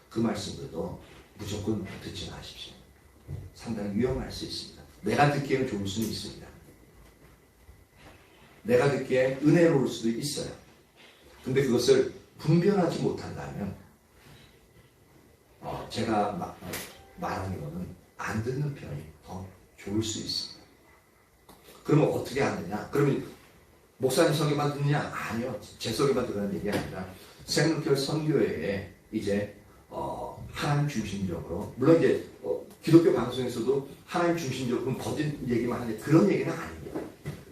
그 말씀들도 무조건 듣지 마십시오. 상당히 위험할 수 있습니다. 내가 듣기에는 좋을 수는 있습니다. 내가 듣기에 은혜로울 수도 있어요. 근데 그것을 분별하지 못한다면 제가 말하는 거는 안 듣는 편이 더 좋을 수 있습니다. 그러면 어떻게 하느냐? 그러면 목사님 설교만 듣느냐? 아니요. 제 설교만 들으라는 얘기 아니라 생물교회 선교회에 이제 하나님 중심적으로, 물론 이제 기독교 방송에서도 하나님 중심적으로 거짓 얘기만 하는데 그런 얘기는 아닙니다.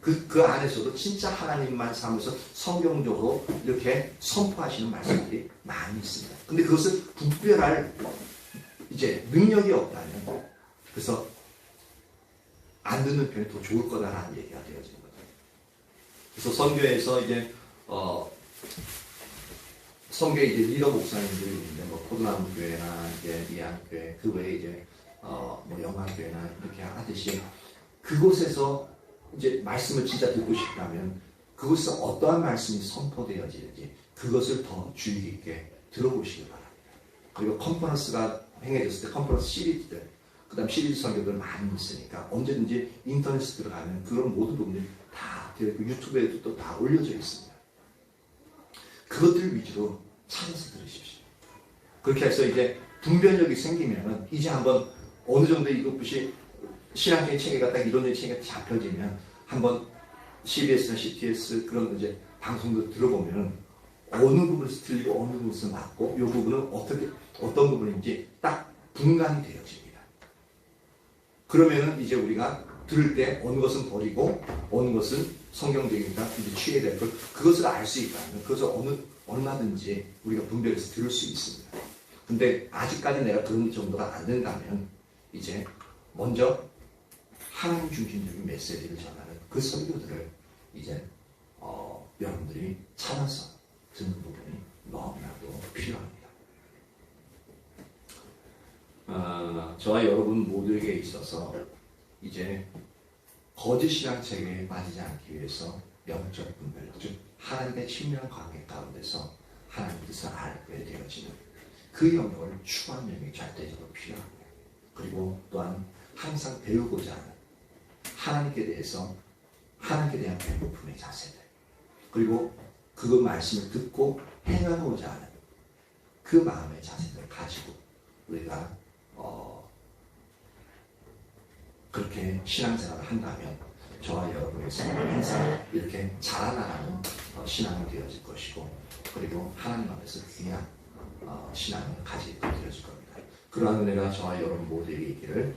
그 안에서도 진짜 하나님만 삼아서 성경적으로 이렇게 선포하시는 말씀들이 많이 있습니다. 근데 그것을 분별할 이제 능력이 없다면, 그래서 안 듣는 편이 더 좋을 거다라는 얘기가 되어지는 거죠. 그래서 선교에서 이제 선교에 이제 리더 목사님들이 있는데, 뭐 포도나무 교회나 이제 미안교회, 그 외에 이제 뭐 영광교회나 이렇게 하듯이 그곳에서 이제 말씀을 진짜 듣고 싶다면 그곳에서 어떠한 말씀이 선포되어지는지 그것을 더 주의 깊게 들어보시기 바랍니다. 그리고 컨퍼런스가 행해졌을 때 컨퍼런스 시리즈들, 그 다음 시리즈 설교들 많이 있으니까 언제든지 인터넷에 들어가면 그런 모든 부분들이 다 유튜브에도 또 다 올려져 있습니다. 그것들 위주로 찾아서 들으십시오. 그렇게 해서 이제 분별력이 생기면은 이제 한번 어느 정도 이것이 신앙적인 체계가 딱 이론적인 체계가 잡혀지면 한번 CBS나 CTS 그런 이제 방송도 들어보면 어느 부분에서 틀리고 어느 부분에서 맞고 이 부분은 어떤 부분인지 딱 분간이 되어집니다. 그러면은 이제 우리가 들을 때 어느 것은 버리고 어느 것은 성경적이니까 이제 취해야 될 것, 그것을 알 수 있다면 그것을 얼마든지 우리가 분별해서 들을 수 있습니다. 근데 아직까지 내가 그런 정도가 안 된다면 이제 먼저 하나님 중심적인 메시지를 전하는 그 설교들을 이제 여러분들이 찾아서 듣는 부분이 너무나도 필요합니다. 저와 여러분 모두에게 있어서 이제 거짓 신앙 체계에 빠지지 않기 위해서 영적 분별력, 즉 하나님의 친밀한 관계 가운데서 하나님 뜻을 알게 되어지는 그 영역을 추구하는 영역이 절대적으로 필요합니다. 그리고 또한 항상 배우고자 하는 하나님께 대해서 하나님께 대한 배고픔의 자세들, 그리고 그 말씀을 듣고 행하고자 하는 그 마음의 자세들을 가지고 우리가 그렇게 신앙생활을 한다면 저와 여러분의 삶은 항상 이렇게 자라나가는 신앙이 되어질 것이고, 그리고 하나님 앞에서 귀한 신앙을 가지게 되어질 겁니다. 그러한 은혜가 저와 여러분 모두에게 있기를